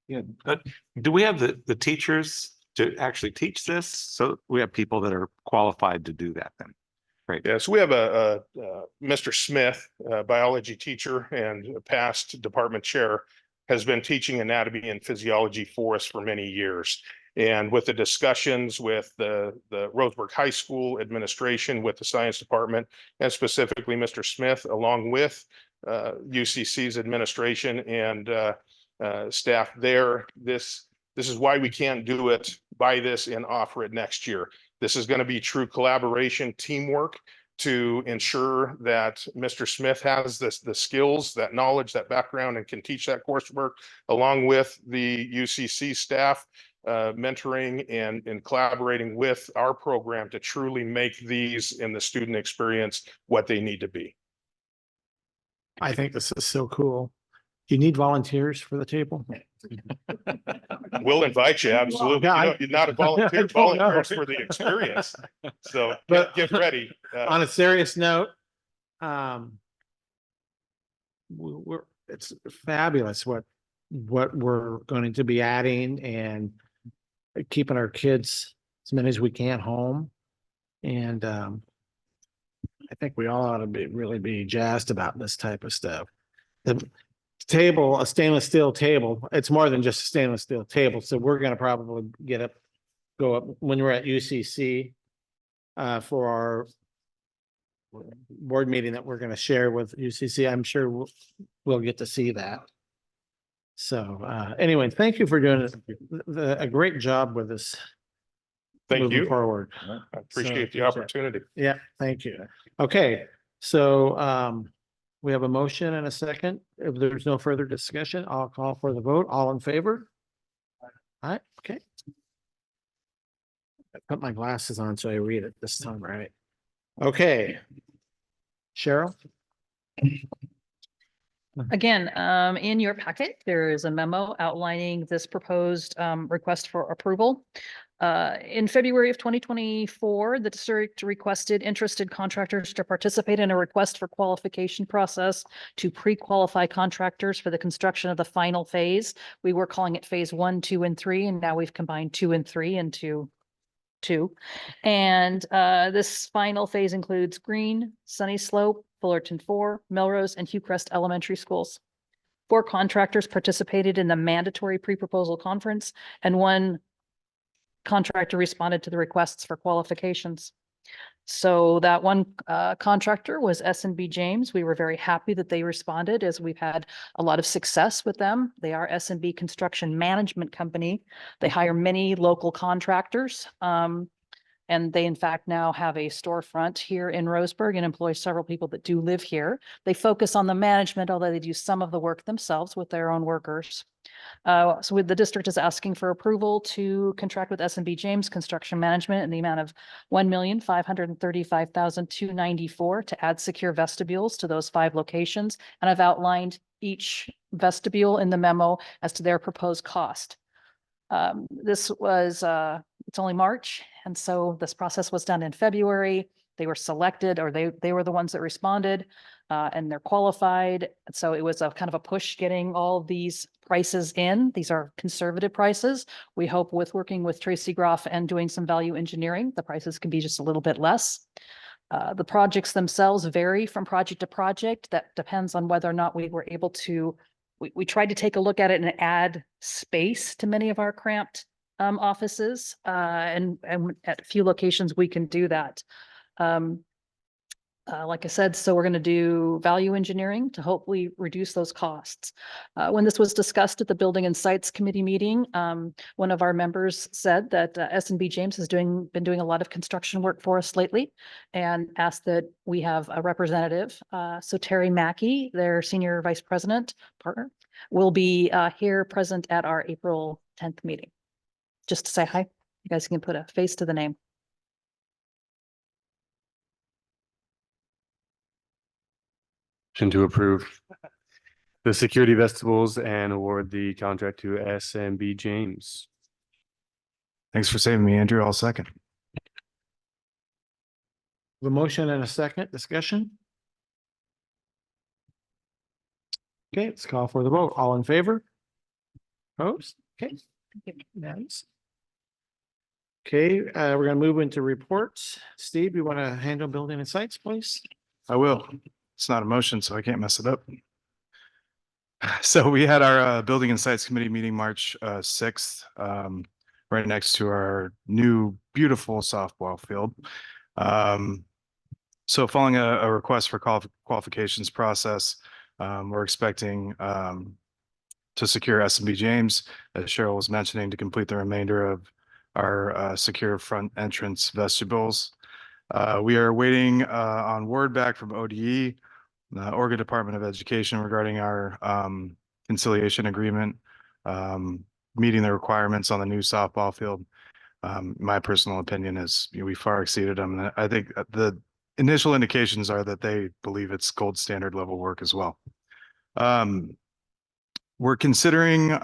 [SPEAKER 11] Yeah, but do we have the teachers to actually teach this? So we have people that are qualified to do that then? Right.
[SPEAKER 17] Yeah, so we have a Mr. Smith, a biology teacher and a past department chair, has been teaching anatomy and physiology for us for many years. And with the discussions with the Roseburg High School administration, with the science department, and specifically Mr. Smith, along with UCC's administration and staff there, this is why we can't do it, buy this and offer it next year. This is going to be true collaboration, teamwork to ensure that Mr. Smith has the skills, that knowledge, that background, and can teach that coursework along with the UCC staff, mentoring and collaborating with our program to truly make these in the student experience what they need to be.
[SPEAKER 1] I think this is so cool. Do you need volunteers for the table?
[SPEAKER 17] We'll invite you, absolutely. You're not a volunteer, volunteers for the experience. So get ready.
[SPEAKER 1] On a serious note, it's fabulous what we're going to be adding and keeping our kids as many as we can home. And I think we all ought to really be jazzed about this type of stuff. The table, a stainless steel table, it's more than just a stainless steel table, so we're gonna probably go up when we're at UCC for our board meeting that we're gonna share with UCC. I'm sure we'll get to see that. So anyway, thank you for doing a great job with this.
[SPEAKER 17] Thank
[SPEAKER 1] moving
[SPEAKER 17] you.
[SPEAKER 1] forward.
[SPEAKER 17] I appreciate the opportunity.
[SPEAKER 1] Yeah, thank you. Okay, so we have a motion and a second. If there's no further discussion, I'll call for the vote. All in favor? All right, okay. I put my glasses on so I read it this time, right? Okay. Cheryl?
[SPEAKER 15] Again, in your packet, there is a memo outlining this proposed request for approval. In February of 2024, the district requested interested contractors to participate in a request for qualification process to pre-qualify contractors for the construction of the final phase. We were calling it phase 1, 2, and 3, and now we've combined 2 and 3 into 2. And this final phase includes Green, Sunny Slope, Fullerton 4, Melrose, and Hillcrest Elementary Schools. 4 contractors participated in the mandatory pre-proposal conference, and 1 contractor responded to the requests for qualifications. So that one contractor was S&B James. We were very happy that they responded, as we've had a lot of success with them. They are S&B Construction Management Company. They hire many local contractors. And they in fact now have a storefront here in Roseburg and employ several people that do live here. They focus on the management, although they do some of the work themselves with their own workers. So the district is asking for approval to contract with S&B James Construction Management in the amount of $1,535,294 to add secure vestibules to those 5 locations. And I've outlined each vestibule in the memo as to their proposed cost. This was, it's only March, and so this process was done in February. They were selected, or they were the ones that responded, and they're qualified. So it was a kind of a push getting all these prices in. These are conservative prices. We hope with working with Tracy Groff and doing some value engineering, the prices can be just a little bit less. The projects themselves vary from project to project. That depends on whether or not we were able to we tried to take a look at it and add space to many of our cramped offices, and at a few locations we can do that. Like I said, so we're going to do value engineering to hopefully reduce those costs. When this was discussed at the Building and Sites Committee meeting, one of our members said that S&B James has been doing a lot of construction work for us lately, and asked that we have a representative. So Terry Mackey, their Senior Vice President partner, will be here present at our April 10th meeting. Just to say hi. You guys can put a face to the name.
[SPEAKER 16] To approve the security vestibules and award the contract to S&B James.
[SPEAKER 13] Thanks for saving me, Andrew. I'll second.
[SPEAKER 1] The motion and a second discussion. Okay, let's call for the vote. All in favor? Opposed? Okay. Nice. Okay, we're gonna move into reports. Steve, you want to handle Building and Sites, please?
[SPEAKER 13] I will. It's not a motion, so I can't mess it up. So we had our Building and Sites Committee meeting March 6th, right next to our new beautiful softball field. So following a request for qualifications process, we're expecting to secure S&B James, as Cheryl was mentioning, to complete the remainder of our secure front entrance vestibules. We are waiting on word back from ODE, the Oregon Department of Education, regarding our conciliation agreement, meeting the requirements on the new softball field. My personal opinion is we far exceeded them. And I think the initial indications are that they believe it's gold standard level work as well. We're considering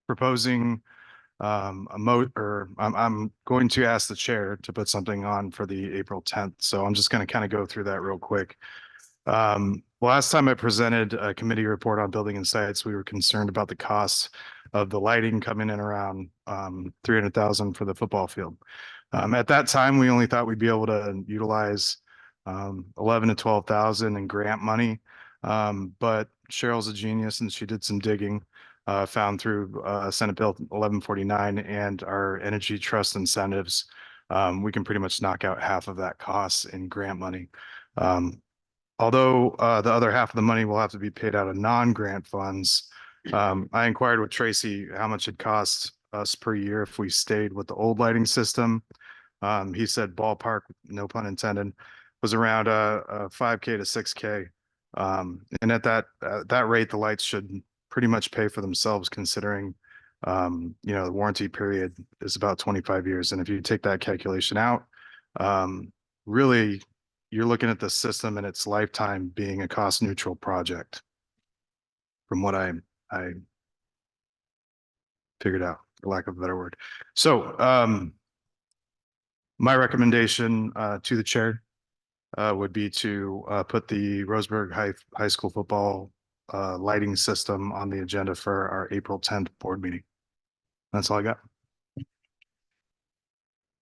[SPEAKER 13] proposing I'm going to ask the chair to put something on for the April 10th. So I'm just going to kind of go through that real quick. Last time I presented a committee report on Building and Sites, we were concerned about the cost of the lighting coming in around $300,000 for the football field. At that time, we only thought we'd be able to utilize 11 to 12,000 in grant money. But Cheryl's a genius and she did some digging, found through Senate Bill 1149 and our energy trust incentives. We can pretty much knock out half of that cost in grant money. Although the other half of the money will have to be paid out of non-grant funds. I inquired with Tracy how much it costs us per year if we stayed with the old lighting system. He said ballpark, no pun intended, was around 5K to 6K. And at that rate, the lights should pretty much pay for themselves considering the warranty period is about 25 years. And if you take that calculation out, really you're looking at the system and its lifetime being a cost neutral project from what I figured out, for lack of a better word. So my recommendation to the chair would be to put the Roseburg High School football lighting system on the agenda for our April 10th board meeting. That's all I got.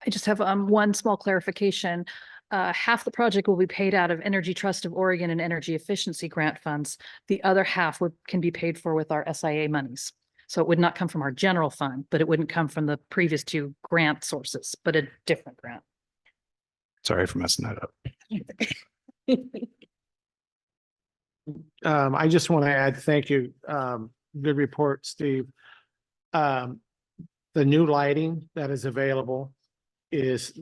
[SPEAKER 15] I just have one small clarification. Half the project will be paid out of Energy Trust of Oregon and energy efficiency grant funds. The other half can be paid for with our SIA monies. So it would not come from our general fund, but it wouldn't come from the previous two grant sources, but a different grant.
[SPEAKER 13] Sorry for messing that up.
[SPEAKER 1] I just want to add, thank you. Good report, Steve. The new lighting that is available is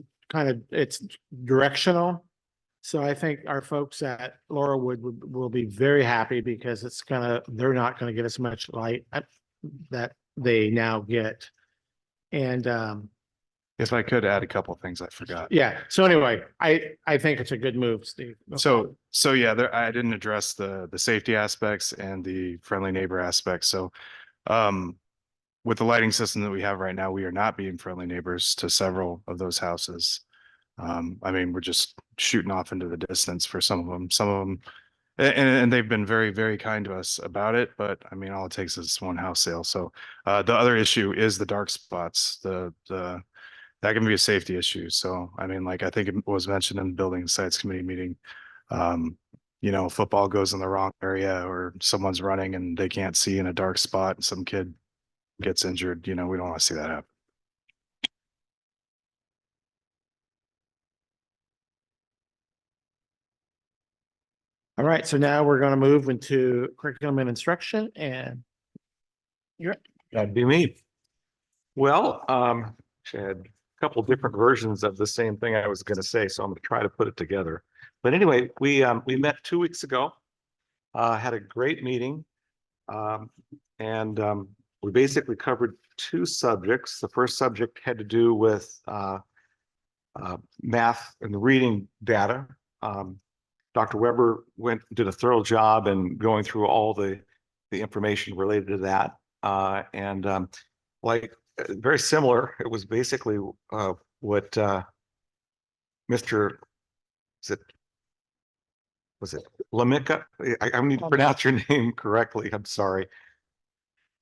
[SPEAKER 1] it's directional. So I think our folks at Laurelwood will be very happy because they're not going to get as much light that they now get. And
[SPEAKER 13] if I could add a couple of things I forgot.
[SPEAKER 1] Yeah. So anyway, I think it's a good move, Steve.
[SPEAKER 13] So yeah, I didn't address the safety aspects and the friendly neighbor aspects. So with the lighting system that we have right now, we are not being friendly neighbors to several of those houses. I mean, we're just shooting off into the distance for some of them, and they've been very, very kind to us about it. But I mean, all it takes is one house sale. So the other issue is the dark spots. That can be a safety issue. So, I mean, like, I think it was mentioned in the Building and Sites Committee meeting, football goes in the wrong area or someone's running and they can't see in a dark spot and some kid gets injured, we don't want to see that happen.
[SPEAKER 1] All right. So now we're going to move into curriculum and instruction and
[SPEAKER 11] That'd be me. Well, I had a couple different versions of the same thing I was going to say, so I'm going to try to put it together. But anyway, we met 2 weeks ago, had a great meeting, and we basically covered two subjects. The first subject had to do with math and reading data. Dr. Weber did a thorough job in going through all the information related to that, and very similar. It was basically what Mr. Was it Lamika? I need to pronounce your name correctly. I'm sorry.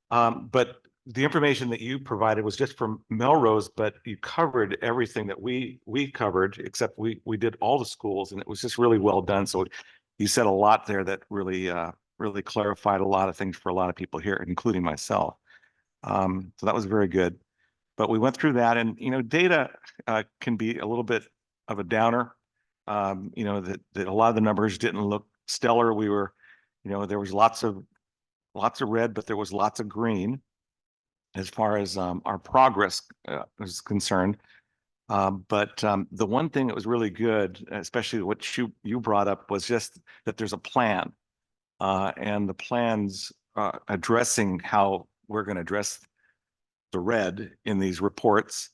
[SPEAKER 11] But the information that you provided was just from Melrose, but you covered everything that we covered, except we did all the schools, and it was just really well done. So you said a lot there that really clarified a lot of things for a lot of people here, including myself. So that was very good. But we went through that, and data can be a little bit of a downer. That a lot of the numbers didn't look stellar. We were, there was lots of red, but there was lots of green as far as our progress was concerned. But the one thing that was really good, especially what you brought up, was just that there's a plan, and the plan's addressing how we're going to address the red in these reports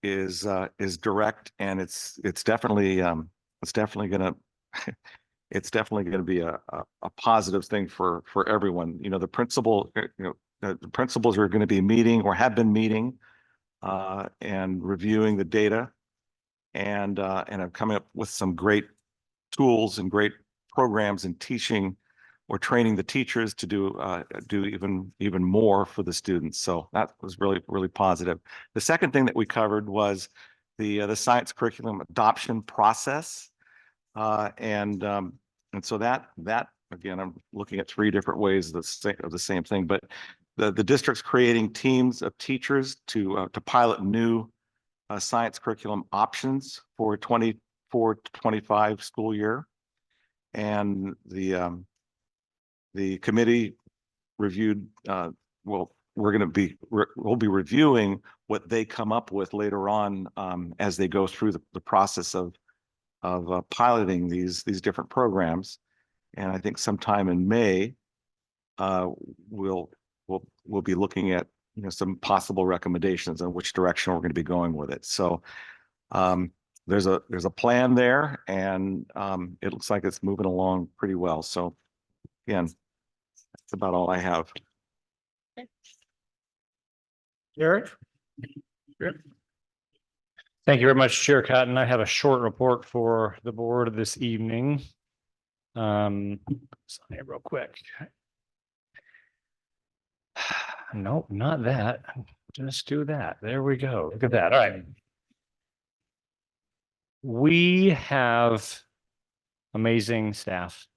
[SPEAKER 11] is direct, and it's definitely going to be a positive thing for everyone. The principals are going to be meeting or have been meeting and reviewing the data, and have come up with some great tools and great programs in teaching or training the teachers to do even more for the students. So that was really, really positive. The second thing that we covered was the science curriculum adoption process. And so that, again, I'm looking at three different ways of the same thing, but the district's creating teams of teachers to pilot new science curriculum options for 24-25 school year. And the committee reviewed, we'll be reviewing what they come up with later on as they go through the process of piloting these different programs. And I think sometime in May, we'll be looking at, you know, some possible recommendations on which direction we're going to be going with it. So there's a plan there, and it looks like it's moving along pretty well. So again, that's about all I have.
[SPEAKER 1] Eric?
[SPEAKER 10] Thank you very much, Chair Cotton. I have a short report for the board this evening. Sign it real quick. No, not that. Just do that. There we go. Look at that. All right. We have amazing staff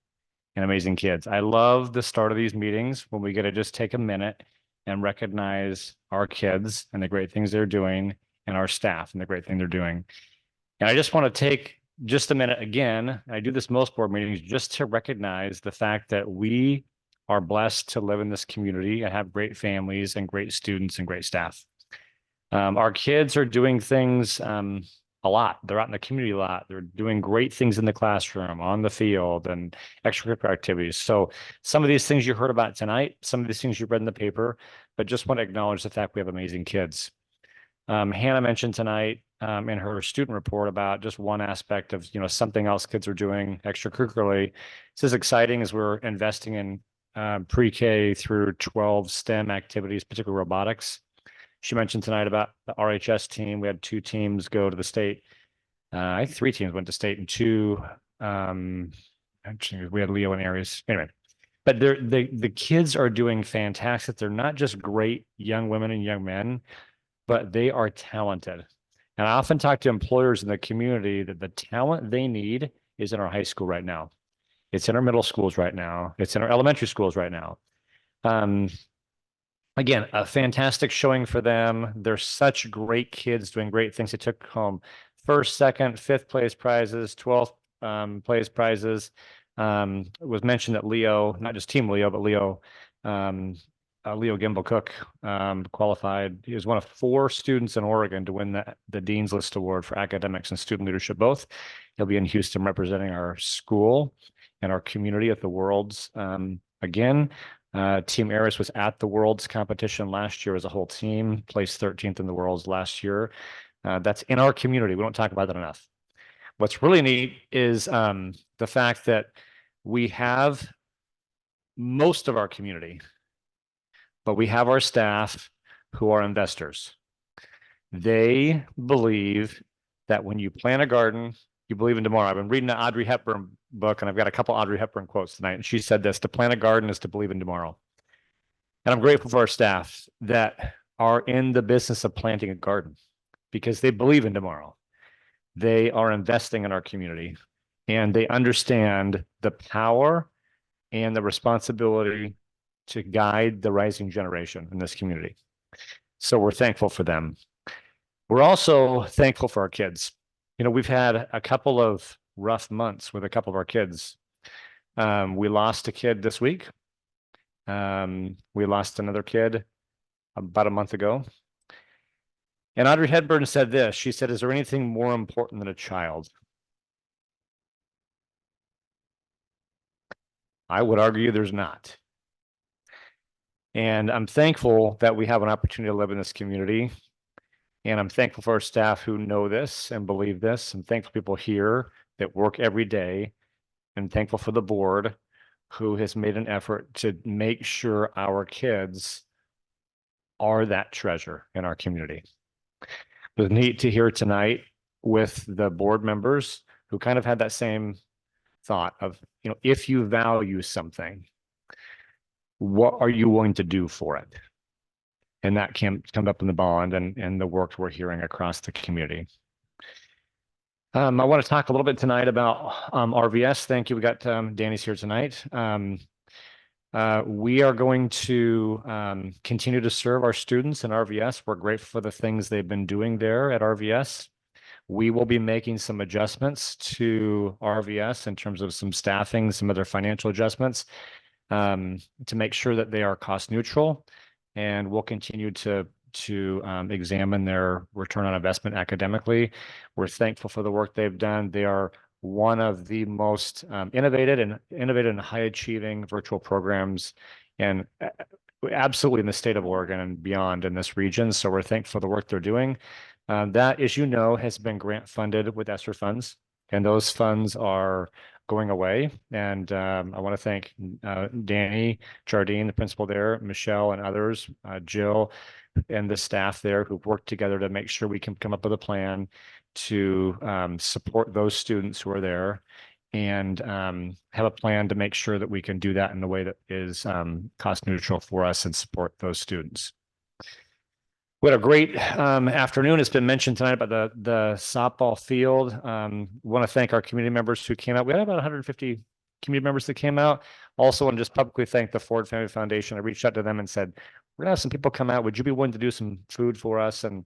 [SPEAKER 10] and amazing kids. I love the start of these meetings when we get to just take a minute and recognize our kids and the great things they're doing, and our staff and the great thing they're doing. And I just want to take just a minute again. I do this most board meetings just to recognize the fact that we are blessed to live in this community and have great families and great students and great staff. Our kids are doing things a lot. They're out in the community a lot. They're doing great things in the classroom, on the field, and extracurricular activities. So some of these things you heard about tonight, some of these things you read in the paper, but just want to acknowledge the fact we have amazing kids. Hannah mentioned tonight in her student report about just one aspect of, you know, something else kids are doing extracurricularly. This is exciting as we're investing in pre-K through 12 STEM activities, particularly robotics. She mentioned tonight about the RHS team. We had 2 teams go to the state. I think 3 teams went to state, and 2, actually we had Leo and Aries. Anyway, but the kids are doing fantastic. They're not just great young women and young men, but they are talented. And I often talk to employers in the community that the talent they need is in our high school right now. It's in our middle schools right now. It's in our elementary schools right now. Again, a fantastic showing for them. They're such great kids doing great things. They took home 1st, 2nd, 5th place prizes, 12th place prizes. It was mentioned that Leo, not just Team Leo, but Leo Gimbel Cook qualified. He was one of 4 students in Oregon to win the Dean's List Award for academics and student leadership both. He'll be in Houston representing our school and our community at the Worlds again. Team Aris was at the Worlds competition last year as a whole team, placed 13th in the Worlds last year. That's in our community. We don't talk about that enough. What's really neat is the fact that we have most of our community, but we have our staff who are investors. They believe that when you plant a garden, you believe in tomorrow. I've been reading the Audrey Hepburn book, and I've got a couple Audrey Hepburn quotes tonight. And she said this: to plant a garden is to believe in tomorrow. And I'm grateful for our staff that are in the business of planting a garden because they believe in tomorrow. They are investing in our community, and they understand the power and the responsibility to guide the rising generation in this community. So we're thankful for them. We're also thankful for our kids. You know, we've had a couple of rough months with a couple of our kids. We lost a kid this week. We lost another kid about a month ago. And Audrey Hepburn said this. She said, "Is there anything more important than a child?" I would argue there's not. And I'm thankful that we have an opportunity to live in this community. And I'm thankful for our staff who know this and believe this. I'm thankful for people here that work every day. I'm thankful for the board who has made an effort to make sure our kids are that treasure in our community. It was neat to hear tonight with the board members who kind of had that same thought of, you know, if you value something, what are you willing to do for it? And that can come up in the bond and the work we're hearing across the community. I want to talk a little bit tonight about RVS. Thank you. We got Danny's here tonight. We are going to continue to serve our students in RVS. We're grateful for the things they've been doing there at RVS. We will be making some adjustments to RVS in terms of some staffing, some other financial adjustments to make sure that they are cost neutral. And we'll continue to examine their return on investment academically. We're thankful for the work they've done. They are one of the most innovative and high achieving virtual programs and absolutely in the state of Oregon and beyond in this region. So we're thankful for the work they're doing. That, as you know, has been grant funded with ESSER funds, and those funds are going away. And I want to thank Danny Jardine, the principal there, Michelle and others, Jill and the staff there who've worked together to make sure we can come up with a plan to support those students who are there and have a plan to make sure that we can do that in a way that is cost neutral for us and support those students. We had a great afternoon. It's been mentioned tonight about the softball field. Want to thank our community members who came out. We had about 150 community members that came out. Also, want to just publicly thank the Ford Family Foundation. I reached out to them and said, we're gonna have some people come out. Would you be willing to do some food for us? And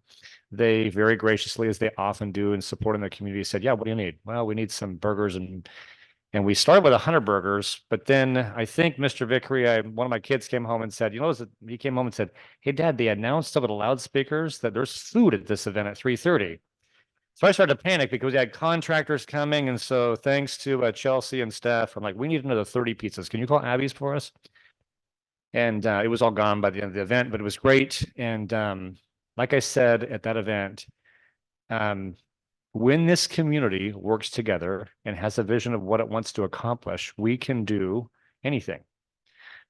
[SPEAKER 10] they very graciously, as they often do in supporting the community, said, yeah, what do you need? Well, we need some burgers. And we started with 100 burgers, but then I think Mr. Vickery, one of my kids came home and said, you know, he came home and said, hey, Dad, they announced over the loudspeakers that there's food at this event at 3:30. So I started to panic because we had contractors coming. And so thanks to Chelsea and staff, I'm like, we need another 30 pizzas. Can you call Abby's for us? And it was all gone by the end of the event, but it was great. And like I said at that event, when this community works together and has a vision of what it wants to accomplish, we can do anything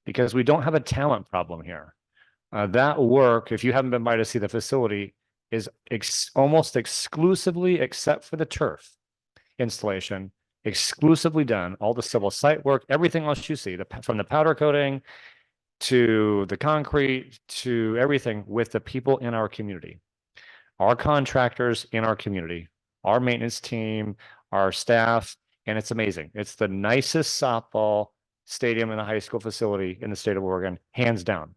[SPEAKER 10] because we don't have a talent problem here. That work, if you haven't been by to see the facility, is almost exclusively, except for the turf installation, exclusively done. All the civil site work, everything else you see, from the powder coating to the concrete to everything with the people in our community, our contractors in our community, our maintenance team, our staff, and it's amazing. It's the nicest softball stadium in a high school facility in the state of Oregon, hands down.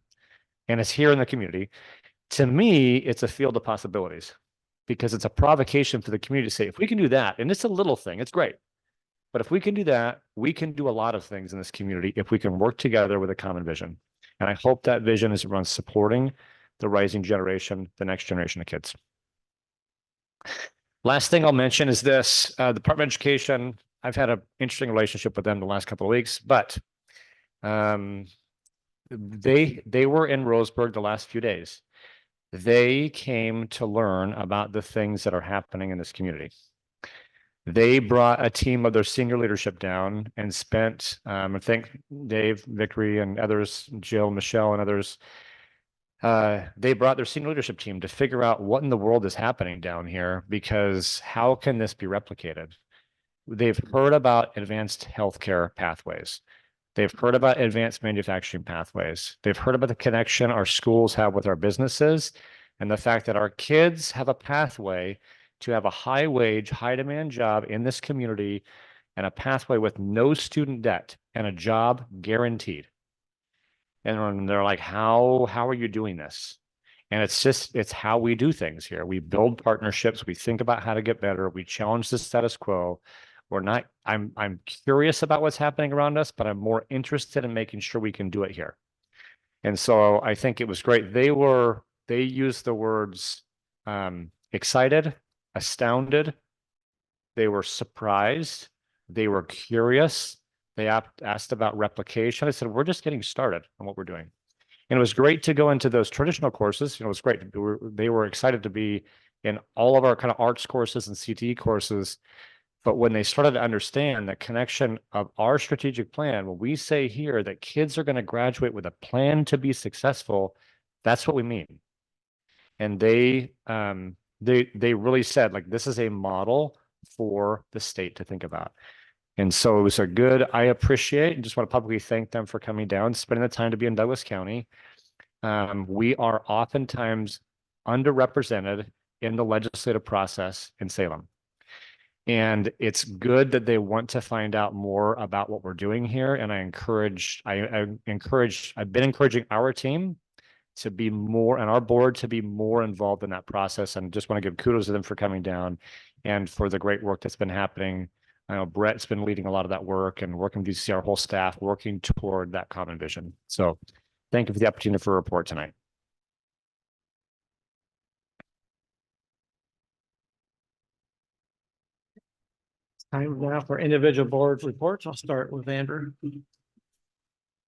[SPEAKER 10] And it's here in the community. To me, it's a field of possibilities because it's a provocation for the community to say, if we can do that, and it's a little thing, it's great. But if we can do that, we can do a lot of things in this community if we can work together with a common vision. And I hope that vision is around supporting the rising generation, the next generation of kids. Last thing I'll mention is this, Department of Education. I've had an interesting relationship with them the last couple of weeks, but they were in Roseburg the last few days. They came to learn about the things that are happening in this community. They brought a team of their senior leadership down and spent, I think Dave, Vickery and others, Jill, Michelle and others, they brought their senior leadership team to figure out what in the world is happening down here, because how can this be replicated? They've heard about advanced healthcare pathways. They've heard about advanced manufacturing pathways. They've heard about the connection our schools have with our businesses and the fact that our kids have a pathway to have a high wage, high demand job in this community and a pathway with no student debt and a job guaranteed. And they're like, how are you doing this? And it's how we do things here. We build partnerships. We think about how to get better. We challenge the status quo. I'm curious about what's happening around us, but I'm more interested in making sure we can do it here. And so I think it was great. They used the words excited, astounded. They were surprised. They were curious. They asked about replication. I said, we're just getting started on what we're doing. And it was great to go into those traditional courses. It was great. They were excited to be in all of our kind of arts courses and CTE courses. But when they started to understand the connection of our strategic plan, when we say here that kids are going to graduate with a plan to be successful, that's what we mean. And they really said, like, this is a model for the state to think about. And so it was I appreciate and just want to publicly thank them for coming down, spending the time to be in Douglas County. We are oftentimes underrepresented in the legislative process in Salem. And it's good that they want to find out more about what we're doing here. And I've been encouraging our team to be more, and our board to be more involved in that process. And just want to give kudos to them for coming down and for the great work that's been happening. I know Brett's been leading a lot of that work and working with our whole staff, working toward that common vision. So thank you for the opportunity for a report tonight.
[SPEAKER 1] Time now for individual board reports. I'll start with Andrew.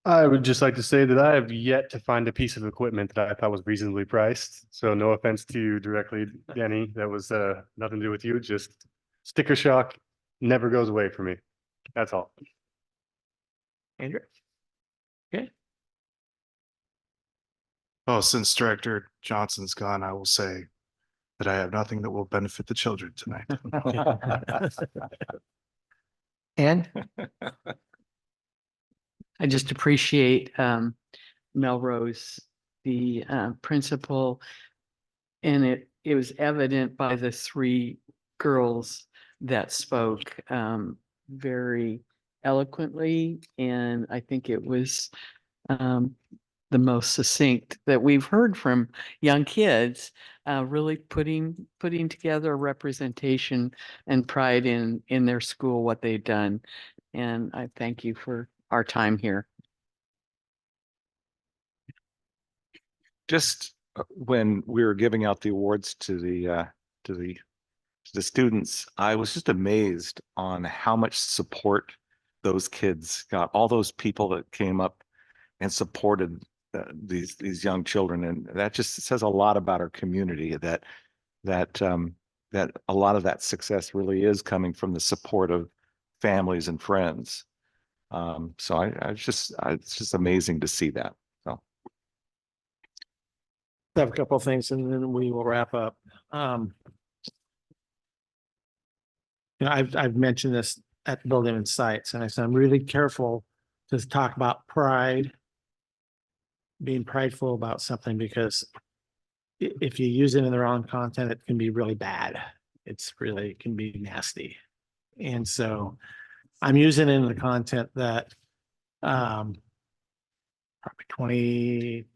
[SPEAKER 16] I would just like to say that I have yet to find a piece of equipment that I thought was reasonably priced. So no offense to you directly, Danny, that was nothing to do with you, just sticker shock never goes away for me. That's all.
[SPEAKER 1] Andrew. Okay.
[SPEAKER 13] Oh, since Director Johnson's gone, I will say that I have nothing that will benefit the children tonight.
[SPEAKER 1] And
[SPEAKER 5] I just appreciate Melrose, the principal. And it was evident by the three girls that spoke very eloquently. And I think it was the most succinct that we've heard from young kids, really putting together a representation and pride in their school, what they've done. And I thank you for our time here.
[SPEAKER 11] Just when we were giving out the awards to the students, I was just amazed on how much support those kids got. All those people that came up and supported these young children, and that just says a lot about our community. That a lot of that success really is coming from the support of families and friends. So it's just amazing to see that. So
[SPEAKER 1] have a couple of things and then we will wrap up. I've mentioned this at Building and Sites, and I said I'm really careful to talk about pride, being prideful about something, because if you use it in the wrong content, it can be really bad. It can be nasty. And so I'm using it in the content that probably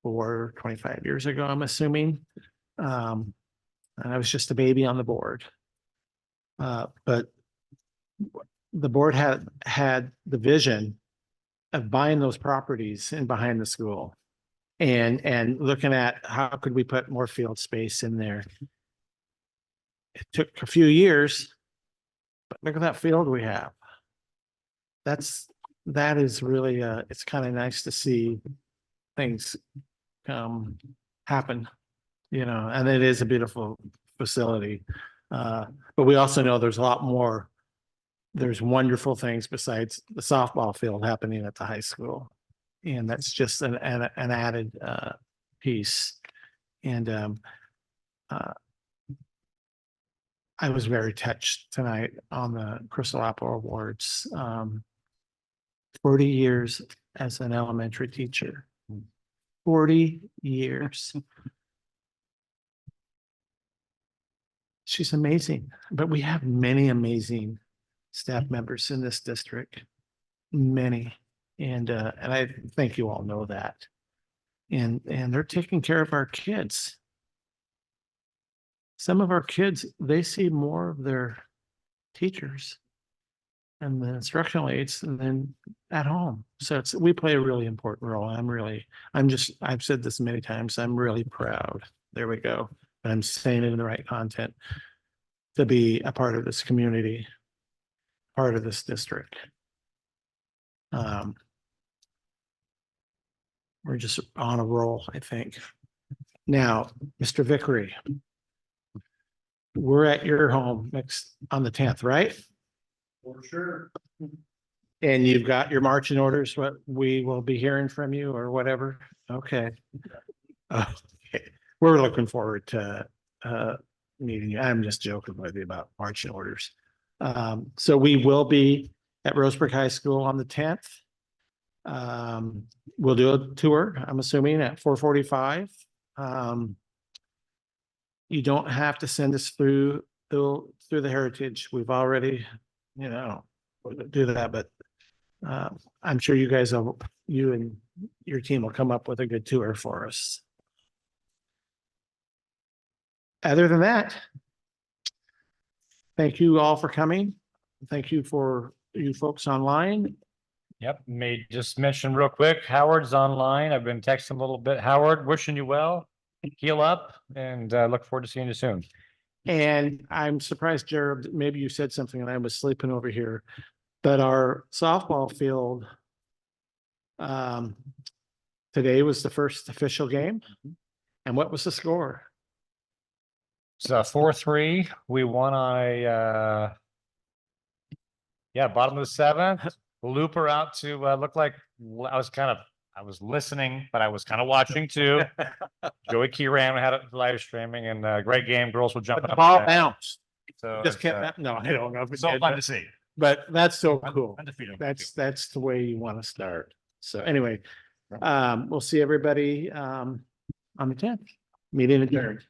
[SPEAKER 1] 25 years ago, I'm assuming. And I was just a baby on the board. But the board had the vision of buying those properties in behind the school and looking at how could we put more field space in there. It took a few years, but look at that field we have. That is really it's kind of nice to see things happen, and it is a beautiful facility. But we also know there's a lot more. There's wonderful things besides the softball field happening at the high school. And that's just an added piece. And I was very touched tonight on the Crystal Apple Awards. 40 years as an elementary teacher. 40 years. She's amazing, but we have many amazing staff members in this district, many, and I think you all know that, and they're taking care of our kids. Some of our kids, they see more of their teachers and the instructional aides than at home. So we play a really important role. I've said this many times, I'm really proud. There we go. I'm saying it in the right content to be a part of this community, part of this district. We're just on a roll, I think. Now, Mr. Vickery, we're at your home next on the 10th, right?
[SPEAKER 13] For sure.
[SPEAKER 1] And you've got your marching orders, what we will be hearing from you or whatever. Okay. Okay. We're looking forward to meeting you. I'm just joking with you about marching orders. So we will be at Roseburg High School on the 10th. We'll do a tour, I'm assuming, at 4:45. You don't have to send us through through the heritage. We've already, do that, but I'm sure you and your team will come up with a good tour for us. Other than that, thank you all for coming. Thank you for you folks online.
[SPEAKER 10] Yep, may just mention real quick, Howard's online. I've been texting a little bit. Howard, wishing you well, heal up, and look forward to seeing you soon.
[SPEAKER 1] And I'm surprised, Jared, maybe you said something and I was sleeping over here, but our softball field today was the first official game. And what was the score?
[SPEAKER 10] So 4-3, we won on a bottom of the seventh. Looper out to look like I was listening, but I was kind of watching too. Joey Kieran had it live streaming, and great game. Girls were jumping
[SPEAKER 1] The
[SPEAKER 10] up.
[SPEAKER 1] ball
[SPEAKER 10] and down.
[SPEAKER 1] bounced.
[SPEAKER 10] So
[SPEAKER 1] Just
[SPEAKER 10] it's,
[SPEAKER 1] kept, no, I don't know. If it
[SPEAKER 10] so
[SPEAKER 1] did,
[SPEAKER 10] fun
[SPEAKER 1] but-
[SPEAKER 10] to see.
[SPEAKER 1] But that's so cool.
[SPEAKER 10] Undefeated.
[SPEAKER 1] That's the way you want to start. So anyway, we'll see everybody on the 10th. Meeting adjourned.